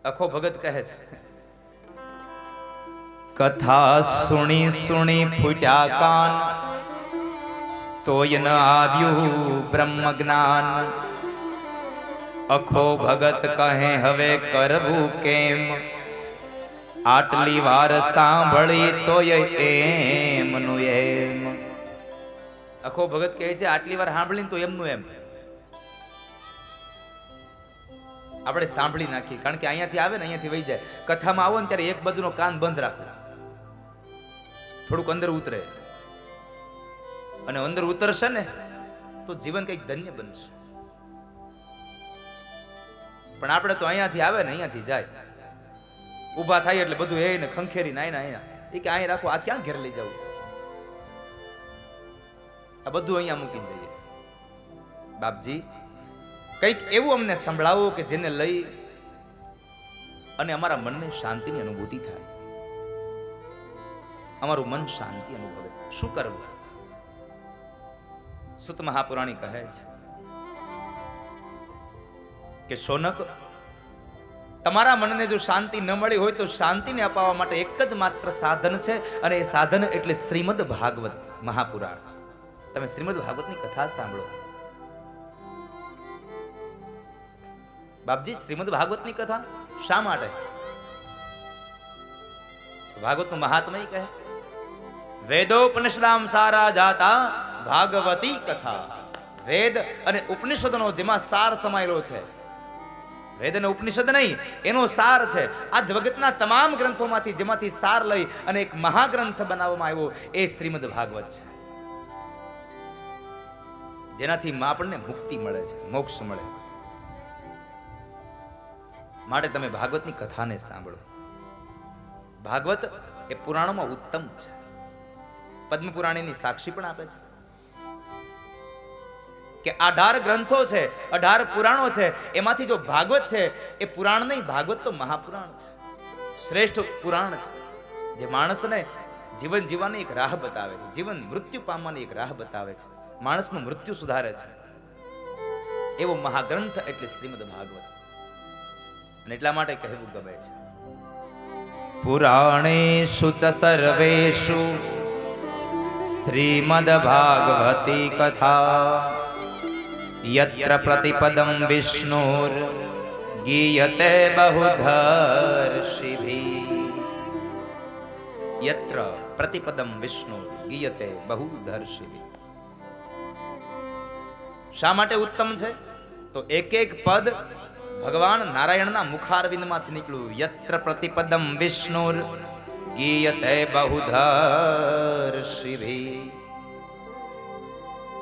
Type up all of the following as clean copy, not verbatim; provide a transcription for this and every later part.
અખો ભગત કહે છે, કથા સુણી સુણી ફૂટ્યા કાન, તોય ન આવ્યું બ્રહ્મ જ્ઞાન. અખો ભગત કહે હવે કરવું કેમ, આટલી વાર સાંભળી તોય એમનું એમ. અખો ભગત કહે છે આટલી વાર સાંભળીને તો એમનું એમ. આપણે સાંભળી નાખીએ, કારણ કે અહીંયાથી આવે ને અહીંયાથી વહી જાય. કથામાં આવો ને ત્યારે એક બાજુનો કાન બંધ રાખો, થોડુંક અંદર ઉતરે, અને અંદર ઉતરશે ને તો જીવન કંઈક ધન્ય બનશે. પણ આપણે તો અહીંયાથી આવે ને અહીંયાથી જાય, ઊભા થાય એટલે બધું એને ખંખેરી નાય ને અહીંયા એ કે અહીં રાખો, આ ક્યાં ઘેર લઈ જવું, આ બધું અહીંયા મૂકીને જઈએ. બાપજી કંઈક એવું અમને સંભળાવો કે જેને લઈ અને અમારા મનને શાંતિની અનુભૂતિ થાય, અમારું મન શાંતિ અનુભવે. શું કરવું? સુત મહાપુરાણી કહે છે કે શૌનક, તમારા મનને જો શાંતિ ન મળી હોય તો શાંતિને અપાવવા માટે એક જ માત્ર સાધન છે, અને એ સાધન એટલે શ્રીમદ ભાગવત મહાપુરાણ. તમે શ્રીમદ ભાગવતની કથા સાંભળો. બાપજી શ્રીમદ ભાગવતની કથા શા માટે? ભાગવતનું મહાત્મય કહે, વેદોપનિષદામ સારા જાતા ભાગવતી કથા. વેદ અને ઉપનિષદનો જેમાં સાર સમાયેલો છે, વેદ અને ઉપનિષદ નહીં, એનો સાર છે. આ જગતના તમામ ગ્રંથોમાંથી જેમાંથી સાર લઈ અને એક મહાગ્રંથ બનાવવામાં આવ્યો એ શ્રીમદ ભાગવત છે, જેનાથી આપણને મુક્તિ મળે છે, મોક્ષ મળે. માટે તમે ભાગવતની કથાને સાંભળો. ભાગવત એ પુરાણોમાં ઉત્તમ છે. પદ્મ પુરાણીની સાક્ષી પણ આપે છે કે 18 ગ્રંથો છે, 18 પુરાણો છે, એમાંથી જો ભાગવત છે એ પુરાણ નહીં, ભાગવત તો મહાપુરાણ છે, શ્રેષ્ઠ પુરાણ છે, જે માણસને જીવન જીવવાની એક રાહ બતાવે છે, જીવન મૃત્યુ પામવાની એક રાહ બતાવે છે, માણસનું મૃત્યુ સુધારે છે. એવો મહાગ્રંથ એટલે શ્રીમદ ભાગવત. અને એટલા માટે કહેવું ગમે છે, પુરાણેષુ ચ સર્વેષુ શ્રીમદ ભાગવતી કથા, યત્ર પ્રતિપદમ વિષ્ણુર ગીયતે બહુધર્ષિભિઃ. યત્ર પ્રતિપદમ વિષ્ણુર ગીયતે બહુધર્ષિભિઃ. શા માટે ઉત્તમ છે? તો એક એક પદ ભગવાન નારાયણના મુખારવિંદમાંથી નીકળ્યું. યત્ર પ્રતિપદમ વિષ્ણુર ગીયતે બહુધર્ષિભિઃ.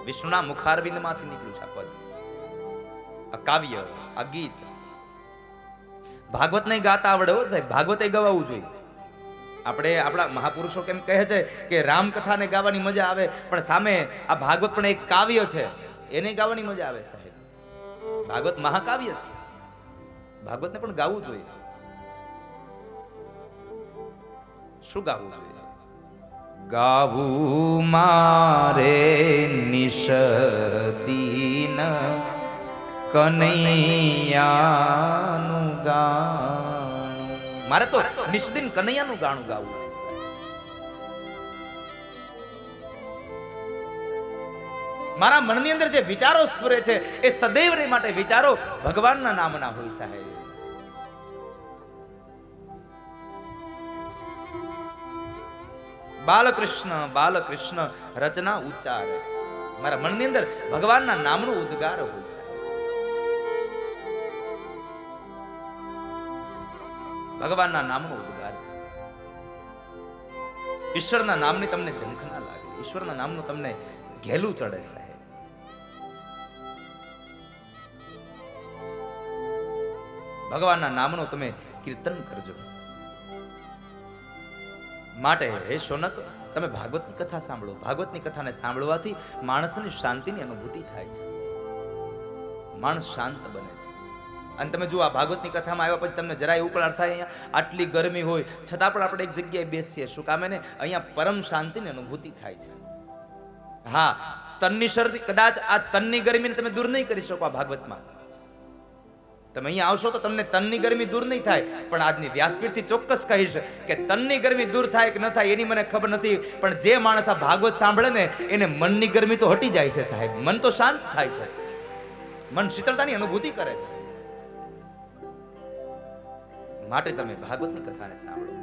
વિષ્ણુના મુખારવિંદમાંથી નીકળ્યું છે આ પદ, આ કાવ્ય, આ ગીત. ભાગવત નહીં ગાતા આવડે હો સાહેબ, ભાગવત એ ગવાવું જોઈએ. આપણે આપણા મહાપુરુષો કેમ કહે છે કે રામકથાને ગાવાની મજા આવે, પણ સામે આ ભાગવત પણ એક કાવ્ય છે, એને ગાવાની મજા આવે સાહેબ. ભાગવત મહાકાવ્ય છે, ભાગવતને પણ ગાવું જોઈએ. શું ગાવું જોઈએ? ગાવું મારે નિષદીન કનૈયાનું ગાણું. મારે તો નિષદીન કનૈયાનું ગાણું ગાવું છે. મારા મનની અંદર જે વિચારો સ્ફુરે છે એ સદૈવ માટે વિચારો ભગવાનના નામના હોય સાહેબ. બાલકૃષ્ણ બાલકૃષ્ણ રચના ઉચ્ચારે. મારા મનની અંદર ભગવાનના નામનો ઉદ્ગાર હોય સાહેબ. ભગવાનના નામનો ઉદ્ગાર. ઈશ્વરના નામની તમને ઝંખ ના લાગે, ઈશ્વરના નામનું તમને ઘેલું ચડે સાહેબ. ભગવાનના નામનો તમે કીર્તન કરજો. માટે હે શૌનક, તમે ભાગવતની કથા સાંભળો. ભાગવતની કથાને સાંભળવાથી માણસની શાંતિની અનુભૂતિ થાય છે, માણસ શાંત બને છે. અને તમે જો આ ભાગવતની કથામાં આવ્યા પછી તમને જરાય ઉકળાટ થાય, અહીંયા આટલી ગરમી હોય છતાં પણ આપણે એક જગ્યાએ બેસીએ, શું કામ? એને અહીંયા પરમ શાંતિની અનુભૂતિ થાય છે. હા, તનની શરદી, કદાચ આ તનની ગરમીને તમે દૂર નહીં કરી શકો આ ભાગવતમાં. તમે અહીંયા આવશો તો તમને તનની ગરમી દૂર નહીં થાય, પણ આજની વ્યાસપીઠથી ચોક્કસ કહીશ કે તનની ગરમી દૂર થાય કે ન થાય એની મને ખબર નથી, પણ જે માણસ આ ભાગવત સાંભળે ને એને મનની ગરમી તો હટી જાય છે સાહેબ, મન તો શાંત થાય છે, મન શીતળતાની અનુભૂતિ કરે છે. માટે તમે ભાગવતની કથાને સાંભળો.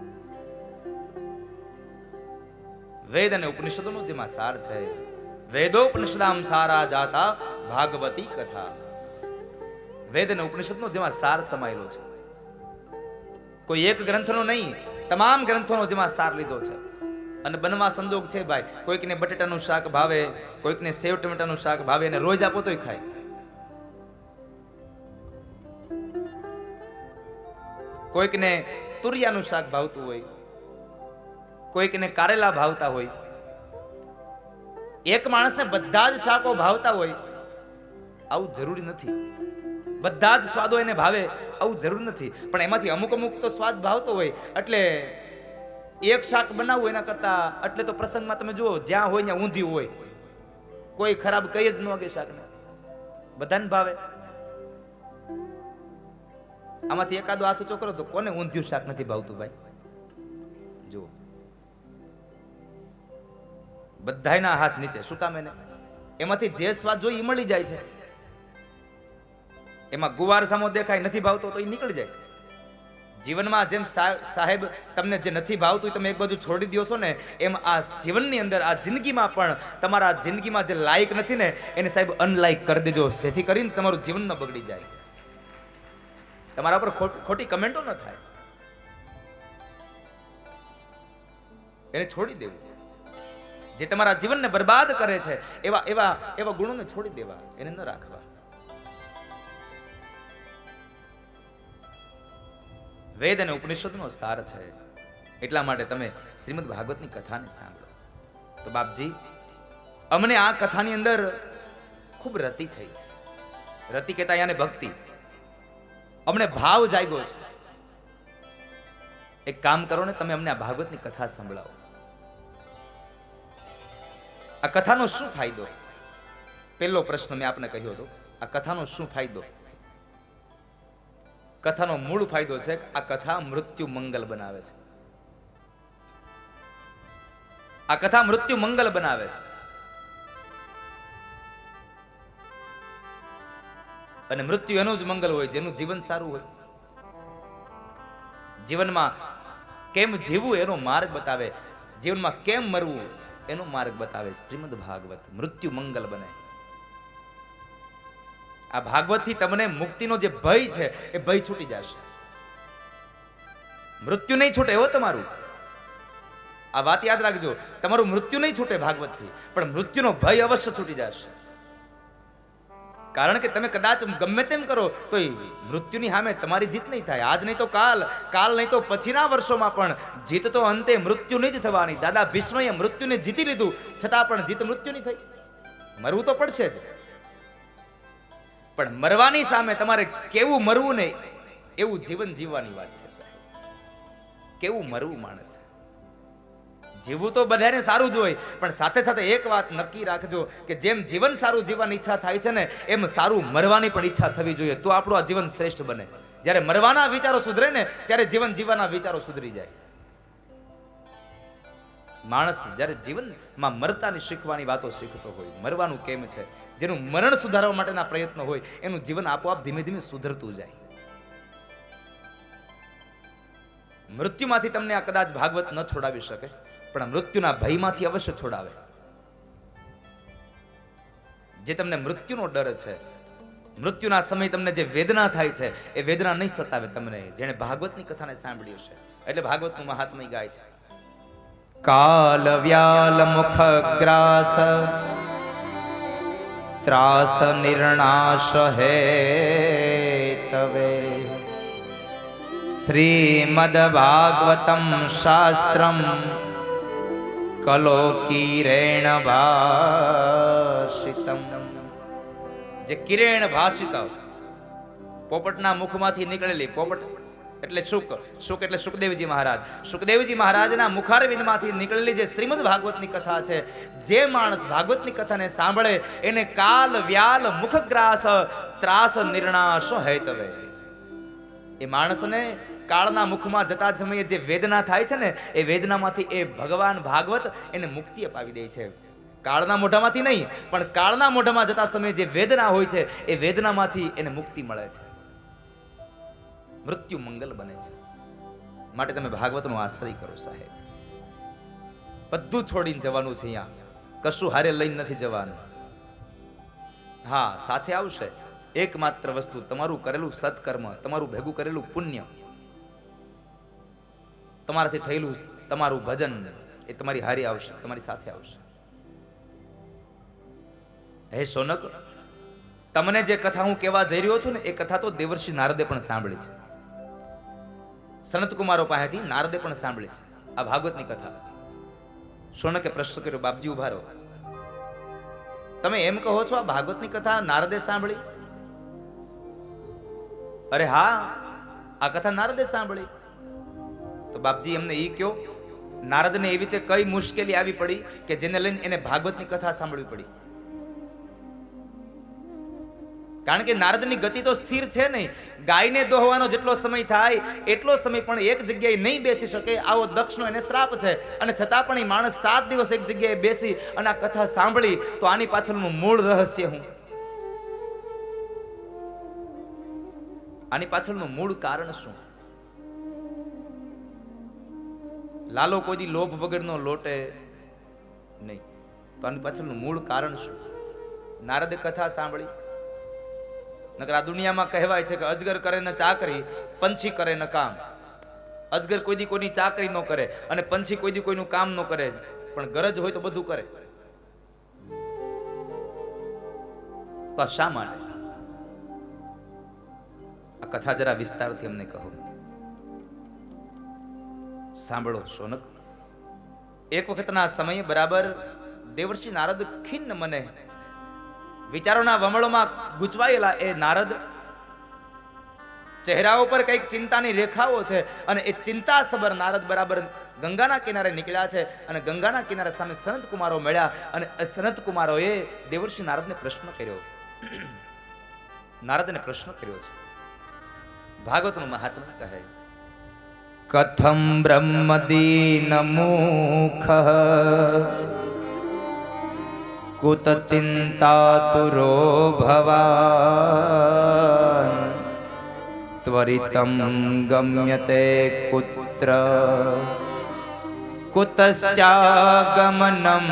વેદ અને ઉપનિષદોનો જેમાં સાર છે, વેદોપનિષદામ સારા જાતા ભાગવતી કથા. વેદ અને ઉપનિષદનો જેમાં સાર સમાયેલો છે, કોઈ એક ગ્રંથનો નહીં, તમામ ગ્રંથોનો જેમાં સાર લીધો છે. અને બનવા સંજોગ છે ભાઈ, કોઈકને બટેટાનું શાક ભાવે, કોઈકને સેવ ટમેટાનું શાક ભાવે, અને રોજ આપો તોય ખાય. કોઈકને તુરિયાનું શાક ભાવતું હોય, કોઈકને કારેલા ભાવતા હોય. એક માણસને બધા જ શાકો ભાવતા હોય આવું જરૂરી નથી, બધા જ સ્વાદો એને ભાવે આવું જરૂર નથી, પણ એમાંથી અમુક અમુક તો સ્વાદ ભાવતો હોય. એટલે એક શાક બનાવવું એના કરતા, એટલે તો પ્રસંગમાં તમે જુઓ જ્યાં હોય ત્યાં ઊંધિયું હોય, કોઈ ખરાબ કઈ જ ન લાગે શાકને, બધાને ભાવે. આમાંથી એકાદો હાથ ઊંચો કરો તો કોને ઊંધિયું શાક નથી ભાવતું ભાઈ? જુઓ, બધાયના હાથ નીચે. શું કામ? એને એમાંથી જે સ્વાદ જોઈએ એ મળી જાય છે. એમાં ગુવાર સામો દેખાય, નથી ભાવતો તો એ નીકળી જાય. જીવનમાં જેમ સાહેબ તમને જે નથી ભાવતું તમે એક બાજુ છોડી દો છો ને, એમ આ જીવનની અંદર, આ જિંદગીમાં પણ તમારા જિંદગીમાં જે લાયક નથી ને એને સાહેબ અનલાયક કરી દેજો, જેથી કરીને તમારું જીવન ન બગડી જાય, તમારા ઉપર ખોટી કમેન્ટો ન થાય. એને છોડી દેવું. જે તમારા જીવનને બરબાદ કરે છે એવા એવા એવા ગુણોને છોડી દેવા, એને ન રાખવા. વેદ અને ઉપનિષદનો સાર છે, એટલા માટે તમે શ્રીમદ ભાગવતની કથાને સાંભળો. તો બાપજી, અમને આ કથાની અંદર ખૂબ રતિ થઈ છે. રતિ કહેતા યાને ભક્તિ, અમને ભાવ જાગ્યો છે. એક કામ કરો ને, તમે અમને આ ભાગવતની કથા સંભળાવો. આ કથાનો શું ફાયદો? પહેલો પ્રશ્ન મેં આપને કહ્યો હતો, આ કથાનો શું ફાયદો? કથાનો મૂળ ફાયદો છે કે આ કથા મૃત્યુ મંગલ બનાવે છે. આ કથા મૃત્યુ મંગલ બનાવે છે. અને મૃત્યુ એનું જ મંગલ હોય જેનું જીવન સારું હોય. જીવનમાં કેમ જીવવું એનો માર્ગ બતાવે, જીવનમાં કેમ મરવું એનો માર્ગ બતાવે શ્રીમદ ભાગવત. મૃત્યુ મંગલ બને. આ ભાગવતથી તમને મુક્તિનો જે ભય છે એ ભય છૂટી જશે. મૃત્યુ નહીં છૂટે હો તમારું, આ વાત યાદ રાખજો. તમારું મૃત્યુ નહીં છૂટે ભાગવતથી, પણ મૃત્યુનો ભય અવશ્ય છૂટી જશે. કારણ કે તમે કદાચ ગમે તેમ કરો તો મૃત્યુની સામે તમારી જીત નહીં થાય. આજ નહીં તો કાલ, કાલ નહીં તો પછીના વર્ષોમાં પણ જીત તો અંતે મૃત્યુની જ થવાની. દાદા ભીષ્મએ મૃત્યુને જીતી લીધું, છતાં પણ જીત મૃત્યુની થઈ. મરવું તો પડશે જ, પણ મરવાની સામે તમારે કેવું મરવું ને એવું જીવન જીવવાની વાત છે સાહેબ. કેવું મરવું માણસ જીવવું તો બધાને સારું જ હોય, પણ સાથે સાથે એક વાત નક્કી રાખજો કે જેમ જીવન સારું જીવવાની ઈચ્છા થાય છે ને, એમ સારું મરવાની પણ ઈચ્છા થવી જોઈએ. તો આપણું આ જીવન શ્રેષ્ઠ બને. જ્યારે મરવાના વિચારો સુધરે ને ત્યારે જીવન જીવવાના વિચારો સુધરી જાય. માણસ જ્યારે જીવનમાં મરતાની શીખવાની વાતો શીખતો હોય, મરવાનું કેમ છે, જેનું મરણ સુધારવા માટેના પ્રયત્નો હોય, એનું જીવન આપોઆપ ધીમે ધીમે સુધરતું જાય. મૃત્યુમાંથી તમને આ કદાચ ભાગવત ન છોડાવી શકે, પણ મૃત્યુના ભયમાંથી અવશ્ય છોડાવે. જે તમને મૃત્યુનો ડર છે, મૃત્યુના સમય તમને જે વેદના થાય છે, એ વેદના નહીં સતાવે તમને, જેણે ભાગવતની કથાને સાંભળ્યું છે. એટલે ભાગવતનું મહાત્મય ગાય છે. કાલ વ્યાલ મુખ ગ્રાસ ત્રાસ નિર્ણાશ હે તવે શ્રીમદ ભાગવતમ શાસ્ત્રમ કલો કિરેણ ભાષિતમ. જે કિરેણ ભાષિત, પોપટના મુખમાંથી નીકળેલી, પોપટ એટલે શુક, શુક એટલે સુખદેવજી મહારાજ, સુખદેવજી મહારાજના મુખારવિંદમાંથી નીકળેલી જે શ્રીમદ ભાગવતની કથા છે, જે માણસ ભાગવતની કથાને સાંભળે એને કાલ વ્યાલ મુખગ્રાસ ત્રાસ નિર્ણાશ હેતવે. એ માણસને કાળના મુખમાં જતા સમયે જે વેદના થાય છે ને, એ વેદનામાંથી એ ભગવાન ભાગવત એને મુક્તિ અપાવી દે છે. કાળના મોઢામાંથી નહીં, પણ કાળના મોઢામાં જતા સમયે જે વેદના હોય છે, એ વેદનામાંથી એને મુક્તિ મળે છે, મૃત્યુ મંગલ બને છે. માટે તમે ભાગવતનો આશ્રય કરો સાહેબ. બધું છોડીને જવાનું છે. અહીંયા કશું હારે લઈને નથી જવાનું. હા, સાથે આવશે એકમાત્ર વસ્તુ, તમારું કરેલું સત્કર્મ, તમારું ભેગું કરેલું પુણ્ય, તમારાથી થયેલું તમારું ભજન, એ તમારી હારી આવશે, તમારી સાથે આવશે. હે સોનક, તમને જે કથા હું કહેવા જઈ રહ્યો છું ને, એ કથા તો દેવર્ષિ નારદે પણ સાંભળી છે. સનત કુમારો પાસેથી નારદે પણ સાંભળી છે આ ભાગવતની કથા. સોનકે પ્રશ્ન કર્યો, બાપજી ઉભા રહો, તમે એમ કહો છો આ ભાગવતની કથા નારદે સાંભળી? અરે હા, આ કથા નારદે સાંભળી. તો બાપજી એમને ઈ કયો, નારદને એવી રીતે કઈ મુશ્કેલી આવી પડી કે જેને લઈને એને ભાગવતની કથા સાંભળવી પડી? કારણ કે નારદની ગતિ તો સ્થિર છે નહીં. ગાયને દોહવાનો જેટલો સમય થાય એટલો સમય પણ એક જગ્યાએ નહીં બેસી શકે, આવો દક્ષનો એને શ્રાપ છે. અને છતાં પણ એ માણસ 7 દિવસ એક જગ્યાએ બેસી અને આ કથા સાંભળી, તો આની પાછળનું મૂળ રહસ્ય હું? આની પાછળનું મૂળ કારણ શું? લાલો કોઈ દી લોભ વગરનો લોટે નહીં, તો આની પાછળનું મૂળ કારણ શું? નારદે કથા સાંભળી. નકર આ દુનિયામાં કહેવાય છે કે અજગર કરે ન ચાકરી, પંછી કરે ન કામ. અજગર કોઈ દી કોઈની ચાકરી ન કરે અને પંછી કોઈ દી કોઈનું કામ ન કરે, પણ ગરજ હોય તો બધું કરે. તો આ શા માટે? આ કથા જરા વિસ્તારથી અમને કહો. સાંભળો સોનક, એક વખતના સમયે બરાબર દેવર્ષિ નારદ ખિન્ન મને, વિચારોના વમળોમાં ગૂંચવાયેલા એ નારદ, ચહેરા ઉપર કઈક ચિંતાની રેખાઓ છે, અને એ ચિંતા સબર નારદ બરાબર ગંગાના કિનારે નીકળ્યા છે. અને ગંગાના કિનારે સામે સનત કુમારો મળ્યા, અને સનત કુમારોએ દેવર્ષિ નારદને પ્રશ્ન કર્યો. નારદને પ્રશ્ન કર્યો છે. ભાગવતનું મહાત્મા કહે, કથમ બ્રહ્મદીન મુખ કુત ચિંતાતુરો ભવાન ત્વરિતમ ગમ્યતે કુત્ર કુતશ્ચાગમનમ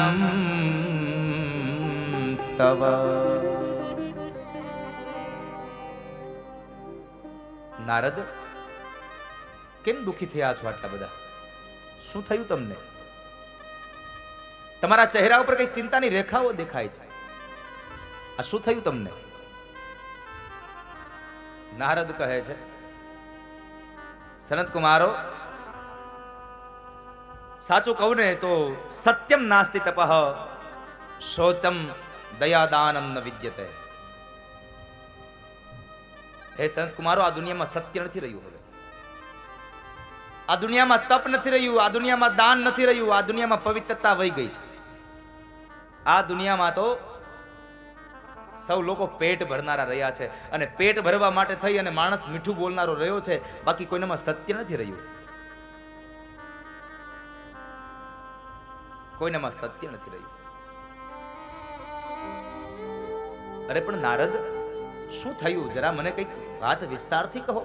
તવ. નારદ, કેમ દુખી થયા છો આટલા બધા? શું થયું તમને? તમારા ચહેરા ઉપર કઈ ચિંતાની રેખાઓ દેખાય છે. આ શું થયું તમને? નારદ કહે છે, સનત કુમારો, સાચું કહું ને તો સત્યમ નાસ્તિ તપઃ શોચમ દયાદાનમ ન વિદ્યતે. હે સનત કુમારો, આ દુનિયામાં સત્ય નથી રહ્યું. હવે આ દુનિયામાં તપ નથી રહ્યું, આ દુનિયામાં દાન નથી રહ્યું, આ દુનિયામાં પવિત્રતા વહી ગઈ છે. આ દુનિયામાં તો સૌ લોકો પેટ ભરનારા રહ્યા છે, અને પેટ ભરવા માટે થઈ અને માણસ મીઠું બોલનારો રહ્યો છે, બાકી કોઈનામાં સત્ય નથી રહ્યું. કોઈનામાં સત્ય નથી રહ્યું. અરે પણ નારદ, શું થયું? જરા મને કઈક વાત વિસ્તારથી કહો.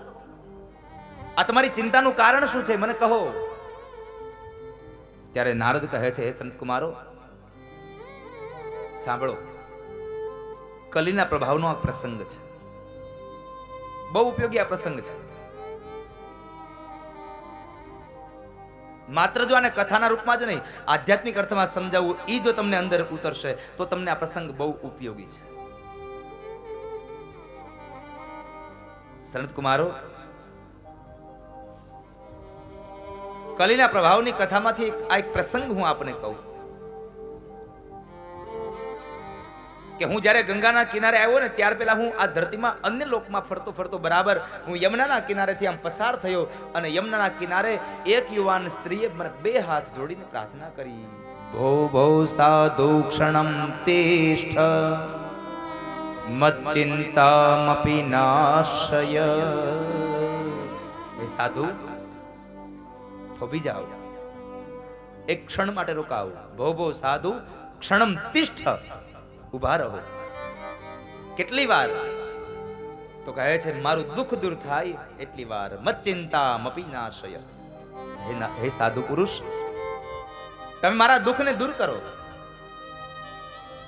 આ તમારી ચિંતાનું કારણ શું છે? મને કહો. ત્યારે નારદ કહે છે, હે સંત કુમારો, સાંભળો, કલીના પ્રભાવનો આ પ્રસંગ છે. બહુ ઉપયોગી આ પ્રસંગ છે. માત્ર જો આને કથાના રૂપમાં જ નહીં, આધ્યાત્મિક અર્થમાં સમજાવવું, એ જો તમને અંદર ઉતરશે તો તમને આ પ્રસંગ બહુ ઉપયોગી છે. સંત કુમારો, કલીના પ્રભાવની કથામાંથી આ એક પ્રસંગ હું આપને કહું કે હું જ્યારે ગંગાના કિનારે આવ્યો ને, ત્યાર પહેલા હું આ ધરતીમાં અન્ય લોકમાં ફરતો ફરતો બરાબર હું યમુનાના કિનારેથી આમ પસાર થયો, અને યમુનાના કિનારે એક યુવાન સ્ત્રીએ મને 2 હાથ જોડીને પ્રાર્થના કરી, ભો ભો સાધુ ક્ષણમ તિષ્ઠ મચ્ચિંતામપી નાશય. હે સાધુ, થોભી જાઓ, એક ક્ષણ માટે રોકાવો. ભો ભો સાધુ ક્ષણમ તિષ્ઠ, ઉભા રહો. કેટલી વાર? તો કહે છે મારું દુઃખ દૂર થાય એટલી વાર. મચ્ચિંતા મપી નાશય. હે સાધુ પુરુષ, તમે મારા દુઃખને દૂર કરો,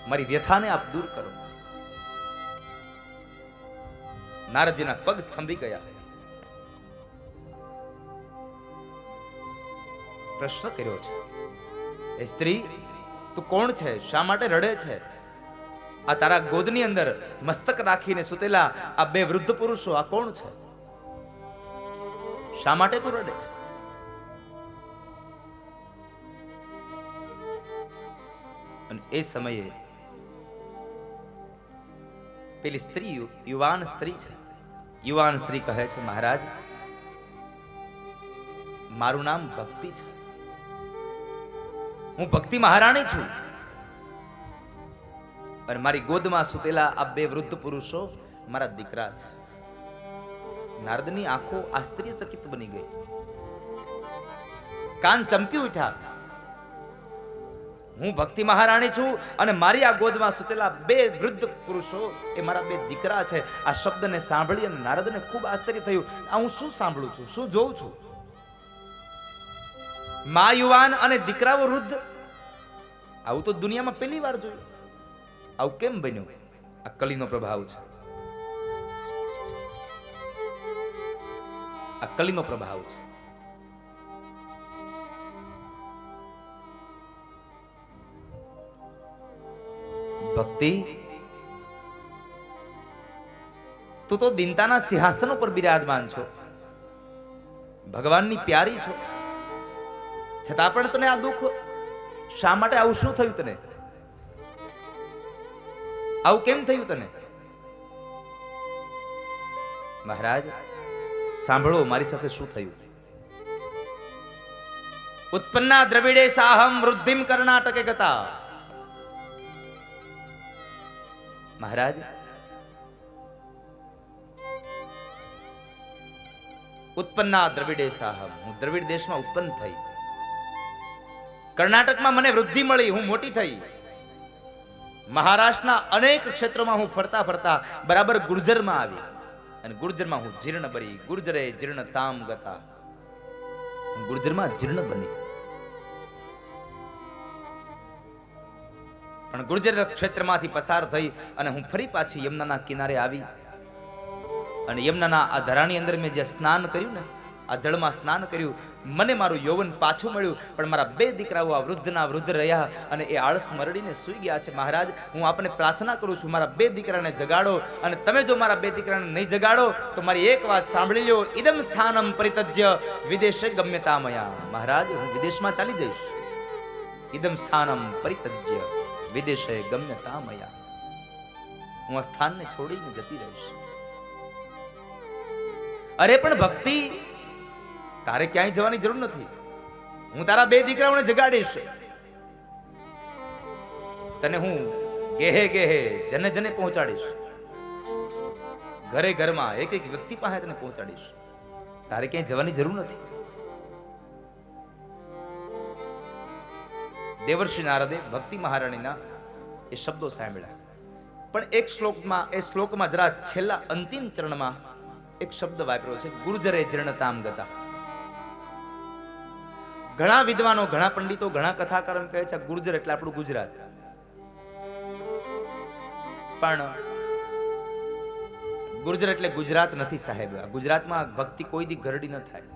મારી વ્યથાને આપ દૂર કરો. નારદજીના પગ થંભી ગયા. પ્રશ્ન કર્યો છે, એ સ્ત્રી તું કોણ છે? શા માટે રડે છે? આ તારા ગોદની અંદર મસ્તક રાખીને સુતેલા આ બે વૃદ્ધ પુરુષો આ કોણ છે? શા માટે તું રડે છે? અને એ સમયે પેલી સ્ત્રી યુવાન સ્ત્રી છે. યુવાન સ્ત્રી કહે છે, મહારાજ મારું નામ ભક્તિ છે, હું ભક્તિ મહારાણી છું, અને મારી ગોદમાં સુતેલા આ બે વૃદ્ધ પુરુષો મારા દીકરા છે. નારદની આંખો આશ્ચર્યચકિત બની ગઈ, કાન ચમકી ઉઠ્યા. હું ભક્તિ મહારાણી છું અને મારી આ ગોદમાં સુતેલા બે વૃદ્ધ પુરુષો એ મારા બે દીકરા છે. આ શબ્દને સાંભળી અને નારદને ખૂબ આશ્ચર્ય થયું. આ હું શું સાંભળું છું, શું જોઉં છું? મા યુવાન અને દીકરાઓ વૃદ્ધ, આવું તો દુનિયામાં પહેલી વાર જોયું. આવું કેમ બન્યું? આ કલીનો પ્રભાવ છે. આ કલીનો પ્રભાવ છે. ભક્તિ, તું તો દિનતાના સિંહાસન ઉપર બિરાજમાન છો, ભગવાનની પ્યારી છો, છતાં પણ તને આ દુઃખ શા માટે? આવું શું થયું તને? આવું કેમ થયું તને? મહારાજ સાંભળો મારી સાથે શું થયું. ઉત્પન્ના દ્રવિડે સાહમ વૃદ્ધિમ કર્ણાટકે ગતા. મહારાજ ઉત્પન્ના દ્રવિડે સાહમ, હું દ્રવિડ દેશમાં ઉત્પન્ન થઈ. કર્ણાટકમાં મને વૃદ્ધિ મળી, હું મોટી થઈ. મહારાષ્ટ્રના અનેક ક્ષેત્રોમાં હું ફરતા ફરતા બરાબર ગુર્જરમાં આવી, અને ગુર્જરમાં હું જીર્ણ બની. ગુર્જરે જીર્ણતામ ગતા, હું ગુર્જરમાં જીર્ણ બની. પણ ગુર્જર ક્ષેત્રમાંથી પસાર થઈ અને હું ફરી પાછી યમુનાના કિનારે આવી, અને યમુનાના આ ધરાની અંદર મેં જે સ્નાન કર્યું ને, આ જળમાં સ્નાન કર્યું, મને મારું યૌવન પાછું મળ્યું. પણ મારા બે દીકરાઓ આ વૃદ્ધના વૃદ્ધ રહ્યા અને એ આળસ મરડીને સૂઈ ગયા છે. મહારાજ હું આપને પ્રાર્થના કરું છું, મારા બે દીકરાને જગાડો, અને તમે જો મારા બે દીકરાને નહીં જગાડો તો મારી એક વાત સાંભળી લો. ઇદમ સ્થાનમ પરિતજ્ય વિદેશે ગમ્યતા મયા. મહારાજ હું વિદેશમાં ચાલી જઈશ. ઇદમ સ્થાનમ પરિતજ્ય વિદેશે ગમ્યતા મયા. હું આ સ્થાનને છોડીને જતી રહીશ. અરે પણ ભક્તિ, તારે ક્યાંય જવાની જરૂર નથી. હું તારા બે દીકરાઓને જગાડીશ. તને હું ગેહે ગેહે જને જને પહોંચાડીશ. ઘરે ઘરમાં એક એક વ્યક્તિ પાસે તને પહોંચાડીશ. તારે ક્યાંય જવાની જરૂર નથી. દેવર્ષિ નારદે ભક્તિ મહારાણીના એ શબ્દો સાંભળ્યા. પણ એક શ્લોકમાં, એ શ્લોકમાં જરા છેલ્લા અંતિમ ચરણમાં એક શબ્દ વાપર્યો છે, ગુર્જરે જીર્ણતામ ગતા. ઘણા વિદ્વાનો, ઘણા પંડિતો, ઘણા કથાકારો કહે છે ગુર્જર એટલે આપણું ગુજરાત. પણ ગુર્જર એટલે ગુજરાત નથી સાહેબ. ગુજરાતમાં ભક્તિ કોઈ દી ઘરડી ન થાય.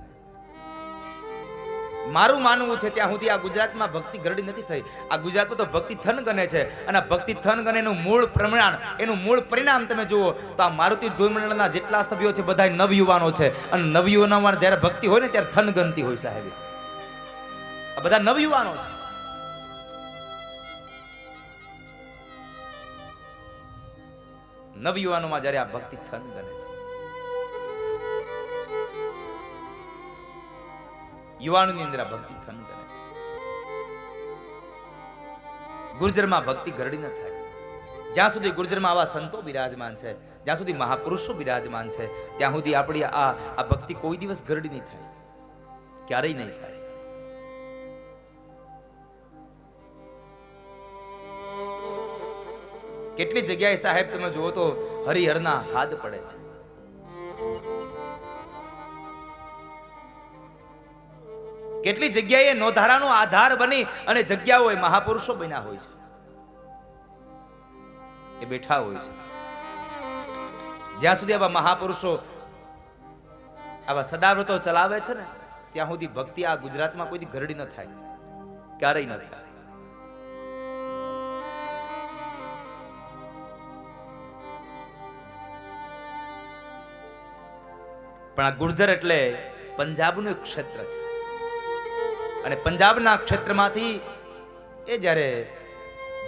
મારું માનવું છે ત્યાં સુધી આ ગુજરાતમાં ભક્તિ ઘરડી નથી થઈ. આ ગુજરાતમાં તો ભક્તિ થન ગને છે, અને આ ભક્તિ થન ગને એનું મૂળ પ્રમાણ, એનું મૂળ પરિણામ તમે જુઓ તો આ મારુતિ ધૂળમંડળના જેટલા સભ્યો છે બધા નવયુવાનો છે, અને નવયુવાનોમાં જ્યારે ભક્તિ હોય ને ત્યારે થન ગનતી હોય સાહેબ. આ બધા નવયુવાનો છે. નવયુવાનોમાં જ્યારે આ ભક્તિ થન ગને છે, યુવાનોની અંદર આ ભક્તિ થન કરે છે. ગુર્જરમાં ભક્તિ ઘરડી ન થાય. જ્યાં સુધી ગુર્જરમાં આવા સંતો બિરાજમાન છે, જ્યાં સુધી મહાપુરુષો બિરાજમાન છે, ત્યાં સુધી આપણી આ ભક્તિ કોઈ દિવસ ગરડી નહીં થાય, ક્યારેય નહીં થાય. કેટલી જગ્યાએ સાહેબ તમે જુઓ તો હરિહરના હાથ પડે છે. કેટલી જગ્યાએ નોધારાનો આધાર બની અને જગ્યાઓ મહાપુરુષો બન્યા હોય છે, એ બેઠા હોય છે. જ્યાં સુધી આવા મહાપુરુષો આવા સદાવ્રતો ચલાવે છે ને, ત્યાં સુધી ભક્તિ આ ગુજરાતમાં કોઈ ગરડી ન થાય, ક્યારેય ન થાય. પણ આ ગુર્જર એટલે પંજાબનું એક ક્ષેત્ર છે, અને પંજાબના ક્ષેત્રમાંથી એ જ્યારે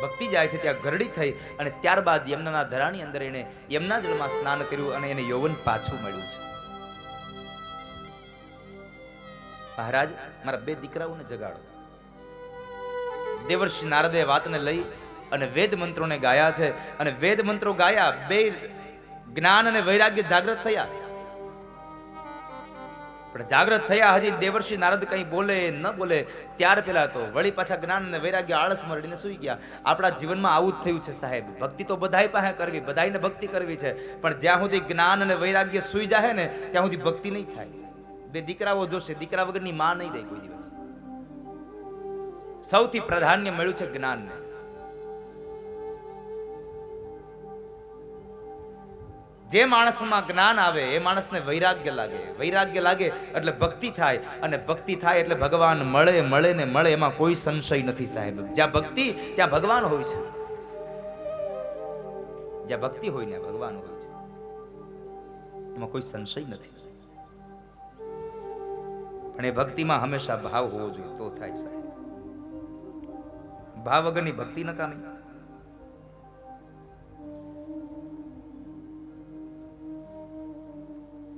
ભક્તિ જાય છે ત્યાં ગરડી થઈ અને ત્યારબાદ યમુનાના ધરાની અંદર એને યમુના જળમાં સ્નાન કર્યું અને એને યૌવન પાછું મળ્યું છે. મહારાજ, મારા 2 દીકરાઓને જગાડો. દેવર્ષિ નારદે વાતને લઈ અને વેદ મંત્રોને ગાયા છે, અને વેદ મંત્રો ગાયા, 2 જ્ઞાન અને વૈરાગ્ય જાગૃત થયા. પણ જાગૃત થયા હજી દેવર્ષિ નારદ કંઈ બોલે ન બોલે ત્યાર પહેલા તો વળી પાછા જ્ઞાન અને વૈરાગ્ય આળસ મરડીને સૂઈ ગયા. આપણા જીવનમાં આવું જ થયું છે સાહેબ. ભક્તિ તો બધાય પાસે કરવી, બધાયને ભક્તિ કરવી છે, પણ જ્યાં સુધી જ્ઞાન અને વૈરાગ્ય સૂઈ જાય ને ત્યાં સુધી ભક્તિ નહીં થાય. 2 દીકરાઓ જોશે, દીકરા વગરની માં નહીં દે કોઈ દિવસ. સૌથી પ્રાધાન્ય મળ્યું છે જ્ઞાનને. જે માણસમાં જ્ઞાન આવે એ માણસને વૈરાગ્ય લાગે, વૈરાગ્ય લાગે એટલે ભક્તિ થાય, અને ભક્તિ થાય એટલે ભગવાન મળે મળે ને મળે, એમાં કોઈ સંશય નથી સાહેબ. જ્યાં ભક્તિ ત્યાં ભગવાન હોય છે, જ્યાં ભક્તિ હોય ને ભગવાન હોય છે, એમાં કોઈ સંશય નથી. પણ એ ભક્તિમાં હંમેશા ભાવ હોવો જોઈએ તો થાય સાહેબ. ભાવ વગરની ભક્તિ નકામી.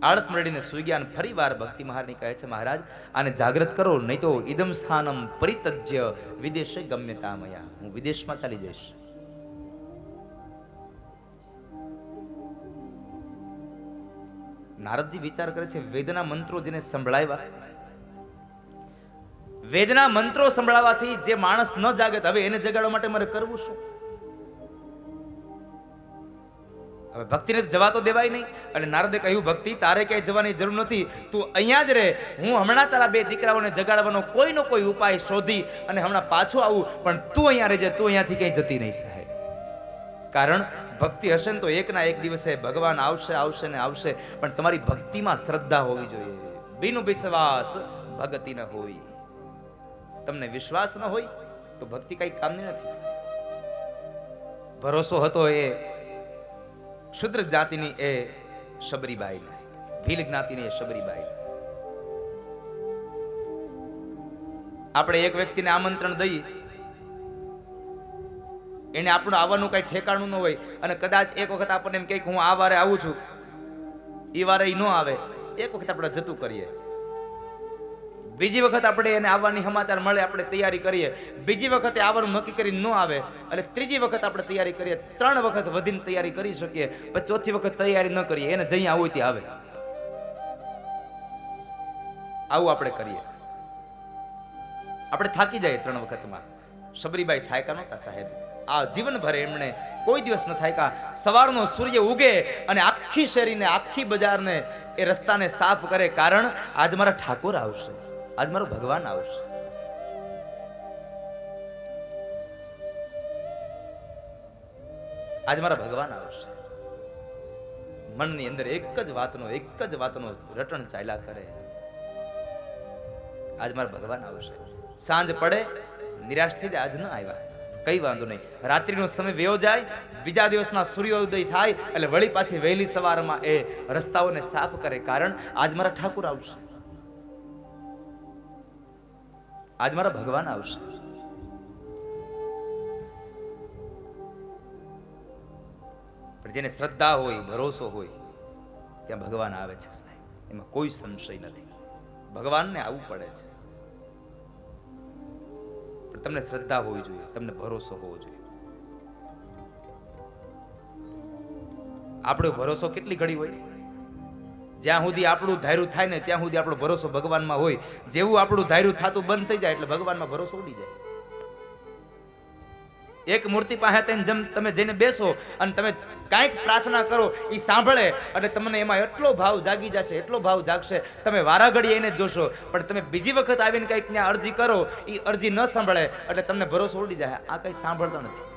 આળસ મરડીને સૂઈ ગયા અને ફરી વાર ભક્તિ મહારાણી કહે છે, મહારાજ આને જાગૃત કરો, નહીં તો ઇદમ સ્થાનમ પરિતજ્ય વિદેશે ગમ્યતામયા, હું વિદેશમાં ચાલી જઈશ. નારદજી વિચાર કરે છે, વેદના મંત્રો જેને સંભળાવ્યા, વેદના મંત્રો સંભળાવવાથી જે માણસ ન જાગે, હવે એને જગાડવા માટે મારે કરવું શું? હવે ભક્તિને જવા તો દેવાય નહીં. અને નારદે કહ્યું, ભક્તિ તારે ક્યાંય જવાની જરૂર નથી, તું અહીંયા જ રહે. હું હમણાં તારા 2 દીકરાઓને જગાડવાનો કોઈનો કોઈ ઉપાય શોધી અને હમણાં પાછો આવું, પણ તું અહીંયા રહેજે, તું અહીંયાથી ક્યાંય જતી નહીં સાહેબ. કારણ ભક્તિ હશે ને તો એકના એક દિવસે ભગવાન આવશે આવશે ને આવશે, પણ તમારી ભક્તિમાં શ્રદ્ધા હોવી જોઈએ. બિનુ વિશ્વાસ ભક્તિ ન હોય. તમને વિશ્વાસ ન હોય તો ભક્તિ કઈ કામની નથી. ભરોસો હતો એ શુદ્ર જ્ઞાતિની એ શબરીબાઈ, ભીલ જ્ઞાતિની એ શબરીબાઈ. આપણે એક વ્યક્તિને આમંત્રણ દઈએ, એને આપણું આવવાનું કઈ ઠેકાણું ન હોય, અને કદાચ એક વખત આપણને એમ કહે કે હું આ વારે આવું છું, એ વારે ન આવે, એક વખત આપણે જતું કરીએ, બીજી વખત આપણે એને આવવાની સમાચાર મળે, આપણે તૈયારી કરીએ, બીજી વખતે આવવાનું નક્કી કરી ન આવે, એટલે ત્રીજી વખત આપણે તૈયારી કરીએ, 3 વખત વધીને તૈયારી કરી શકીએ, પછી ચોથી વખત તૈયારી ન કરીએ, એને જઈ આવું ત્યાં આવે. આવું આપણે કરીએ, આપણે થાકી જાય 3 વખતમાં. શબરીબાઈ થાયકા નહોતા સાહેબ. આ જીવનભર એમણે કોઈ દિવસ ન થાયકા. સવારનો સૂર્ય ઉગે અને આખી શેરીને, આખી બજારને, એ રસ્તાને સાફ કરે, કારણ આજ મારા ઠાકોર આવશે, આજ મારો ભગવાન આવશે. આજ મારા ભગવાન આવશે. મનની અંદર એક જ વાતનો રટણ ચાલ્યા કરે, આજ મારા ભગવાન આવશે. સાંજ પડે, નિરાશ થઈ જાય, આજ ન આવ્યા, કઈ વાંધો નહીં. રાત્રિનો સમય વયો જાય, બીજા દિવસના સૂર્યોદય થાય એટલે વળી પાછી વહેલી સવારમાં એ રસ્તાઓને સાફ કરે, કારણ આજ મારા ઠાકુર આવશે, આજ મારા ભગવાન આવશે. પણ જેને શ્રદ્ધા હોય, ભરોસો હોય, ત્યાં ભગવાન આવે છે સાહેબ, એમાં કોઈ સંશય નથી. ભગવાનને આવવું પડે છે, પણ તમને શ્રદ્ધા હોવી જોઈએ, તમને ભરોસો હોવો જોઈએ. આપણો ભરોસો કેટલી ઘડી હોય? જ્યાં સુધી આપણું ધાર્યું થાય ને ત્યાં સુધી આપણો ભરોસો ભગવાનમાં હોય. જેવું આપણું ધાર્યું થતું બંધ થઈ જાય એટલે ભગવાનમાં ભરોસો ઉડી જાય. એક મૂર્તિ પાસે તમે જઈને બેસો અને તમે કાંઈક પ્રાર્થના કરો, એ સાંભળે અને તમને એમાં એટલો ભાવ જાગી જશે, એટલો ભાવ જાગશે, તમે વારા ઘડી એને જોશો. પણ તમે બીજી વખત આવીને કંઈક ત્યાં અરજી કરો, એ અરજી ન સાંભળે એટલે તમને ભરોસો ઉડી જાય. આ કંઈ સાંભળતા નથી,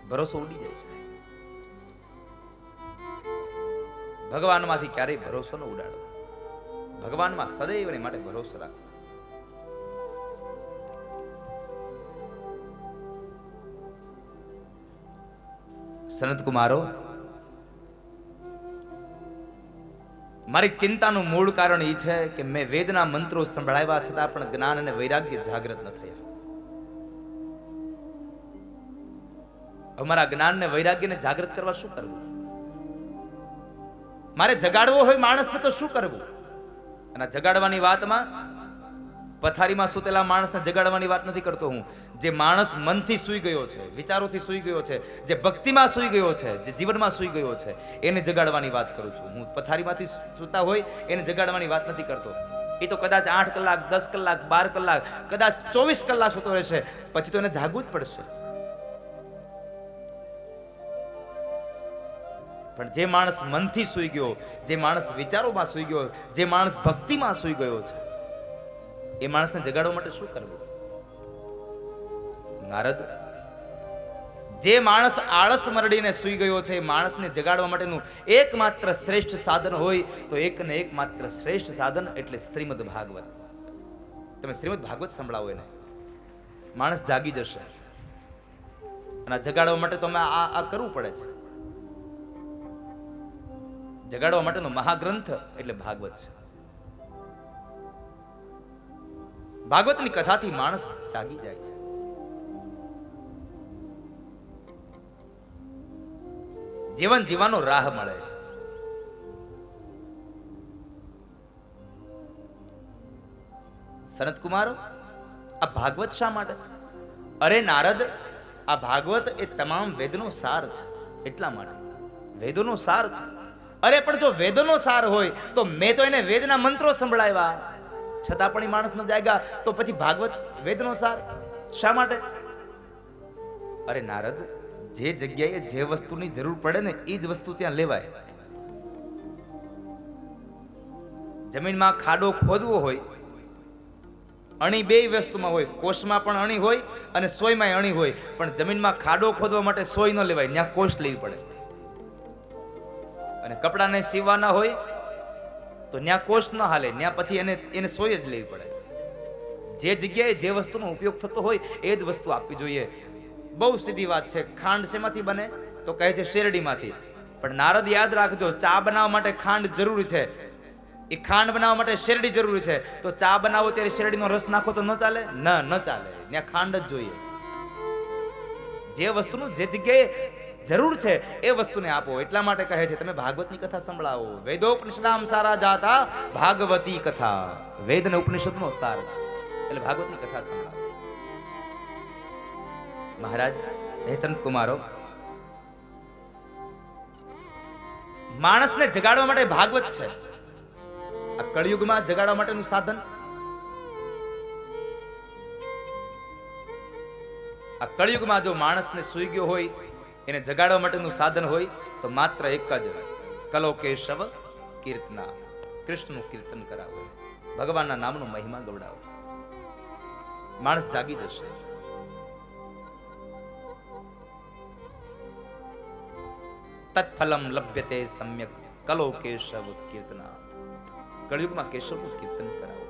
ભરોસો ઉડી જાય છે. ભગવાનમાંથી ક્યારેય ભરોસો ન ઉડાડો. ભગવાનમાં સદૈવને માટે ભરોસો રાખો. સનત કુમારો, મારી ચિંતાનું મૂળ કારણ એ છે કે મેં વેદના મંત્રો સંભળાવ્યા છતાં પણ જ્ઞાન અને વૈરાગ્ય જાગૃત ન થયા. અમારા જ્ઞાન ને વૈરાગ્યને જાગૃત કરવા શું કરવું? મારે જગાડવો હોય માણસને તો શું કરવું? અને જગાડવાની વાતમાં પથારીમાં સૂતેલા માણસને જગાડવાની વાત નથી કરતો હું. જે માણસ મનથી સૂઈ ગયો છે, વિચારોથી સૂઈ ગયો છે, જે ભક્તિમાં સૂઈ ગયો છે, જે જીવનમાં સૂઈ ગયો છે, એને જગાડવાની વાત કરું છું. હું પથારીમાંથી સૂતા હોય એને જગાડવાની વાત નથી કરતો. એ તો કદાચ 8 કલાક, 10 કલાક, 12 કલાક, કદાચ 24 કલાક સૂતો રહેશે, પછી તો એને જાગવું જ પડશે. પણ જે માણસ મનથી સૂઈ ગયો, જે માણસ વિચારોમાં સૂઈ ગયો, જે માણસ ભક્તિમાં સૂઈ ગયો છે, એ માણસને જગાડવા માટે શું કરવું? નારદ, જે માણસ આળસ મરડીને સૂઈ ગયો છે, એ માણસને જગાડવા માટેનું એકમાત્ર શ્રેષ્ઠ સાધન હોય તો એક ને એક માત્ર શ્રેષ્ઠ સાધન એટલે શ્રીમદ ભાગવત. તમે શ્રીમદ ભાગવત સંભળાવો એને, માણસ જાગી જશે. અને જગાડવા માટે તો આ કરવું પડે છે. જગાડવા માટેનો મહાગ્રંથ એટલે ભાગવત છે. ભાગવતની કથાથી માણસ જાગી જાય છે. જીવન જીવવાનો રાહ મળે છે. સનત કુમારો, આ ભાગવત શા માટે? અરે નારદ, આ ભાગવત એ તમામ વેદનો સાર છે, એટલા માટે. વેદોનો સાર છે. અરે પણ જો વેદોનો સાર હોય તો મેં તો એને વેદના મંત્રો સંભળાવ્યા, છતાં પણ એ માણસ ન જાગ્યા, તો પછી ભાગવત વેદનો સાર શા માટે? અરે નારદ, જે જગ્યાએ જે વસ્તુની જરૂર પડે ને એ જ વસ્તુ ત્યાં લેવાય. જમીનમાં ખાડો ખોદવો હોય, અણી બે વસ્તુમાં હોય, કોષમાં પણ અણી હોય અને સોયમાં અણી હોય. પણ જમીનમાં ખાડો ખોદવા માટે સોય ન લેવાય, ત્યાં કોષ લેવી પડે. અને કપડાને સીવવાના હોય તો ત્યાં કોષ ન હાલે, ત્યાં પછી એને સોય જ લેવી પડે. જે જગ્યાએ જે વસ્તુનો ઉપયોગ થતો હોય એ જ વસ્તુ આપવી જોઈએ. બહુ સીધી વાત છે. ખાંડ શેમાંથી બને તો કહે છે શેરડીમાંથી. પણ નારદ યાદ રાખજો, ચા બનાવવા માટે ખાંડ જરૂરી છે, એ ખાંડ બનાવવા માટે શેરડી જરૂરી છે. તો ચા બનાવો ત્યારે શેરડીનો રસ નાખો તો ન ચાલે? ન ચાલે, ત્યાં ખાંડ જ જોઈએ. જે વસ્તુનું જે જગ્યાએ જરૂર છે એ વસ્તુને આપો. એટલા માટે કહે છે તમે ભાગવતની કથા સંભળાવો. વેદોપનિષદામ સારા જાતા ભાગવતી કથા. વેદ અને ઉપનિષદનો સાર છે, એટલે ભાગવતની કથા સંભળાવો. મહારાજ, હે સંત કુમારો, માણસને જગાડવા માટે ભાગવત છે. આ કળિયુગમાં જગાડવા માટેનું સાધન, આ કળિયુગમાં જો માણસને સૂઈ ગયો હોય એને જગાડવા માટેનું સાધન હોય તો માત્ર એક જ, કલો કેશવ કીર્તના. કૃષ્ણનું કીર્તન કરાવો, ભગવાનના નામનો મહિમા ગવડાવો. માણસ જાગી જશે. તત્ફલમ લભ્યતે સમ્યક કલો કેશવ કીર્તનાથ. કળિયુગમાં કેશવનું કીર્તન કરાવો.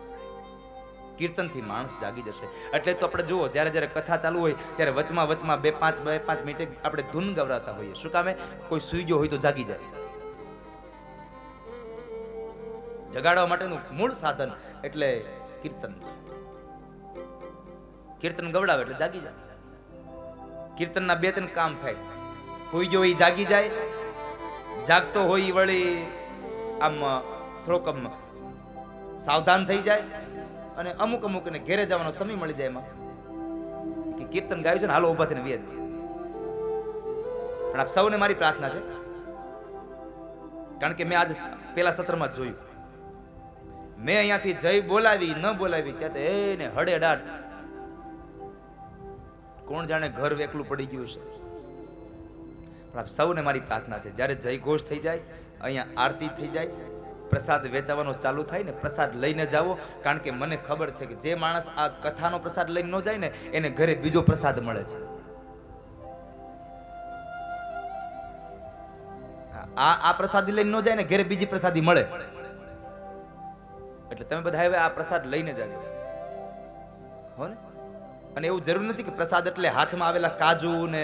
કીર્તનથી માણસ જાગી જશે. એટલે તો આપણે જુઓ, જ્યારે કથા ચાલુ હોય ત્યારે વચમાં 2-5 મિનિટે આપણે ધૂન ગવરાતા હોઈએ. શું કામે? કોઈ સૂઈ ગયો હોય તો જાગી જાય. જગાડવા માટેનું મૂળ સાધન એટલે કીર્તન છે. કીર્તન ગવડાવે એટલે જાગી જાય. કીર્તનના 2-3 કામ થાય. સૂઈ ગયો એ જાગી જાય, જાગતો હોય વળી આમ થોડોક સાવધાન થઈ જાય, અને અમુક ને ઘેરે જવાનો સમય મળી જાય. એમાં કે કીર્તન ગાયું છે ને, હાલો ઉભા થઈને વ્યાજ. પણ આપ સૌને મારી પ્રાર્થના છે, કારણ કે મેં આજ પેલા સત્રમાં જ જોયું, મેં અહીંયાથી જય બોલાવી ન બોલાવી ત્યાં એને હડેડાટ કોણ જાણે ઘર વેકલું પડી ગયું છે. પણ આપ સૌને મારી પ્રાર્થના છે, જ્યારે જય ઘોષ થઈ જાય, અહીંયા આરતી થઈ જાય, પ્રસાદ વેચાવાનો ચાલુ થાય ને, પ્રસાદ લઈને જાવો, કારણ કે મને ખબર છે કે જે માણસ આ કથાનો પ્રસાદ લઈને ન જાય ને એને ઘરે બીજો પ્રસાદ મળે છે. આ પ્રસાદી લઈને ન જાય ને ઘરે બીજી પ્રસાદી મળે. એટલે તમે બધા હવે આ પ્રસાદ લઈને જાજો હો ને. અને એવું જરૂર નથી કે પ્રસાદ એટલે હાથમાં આવેલા કાજુ ને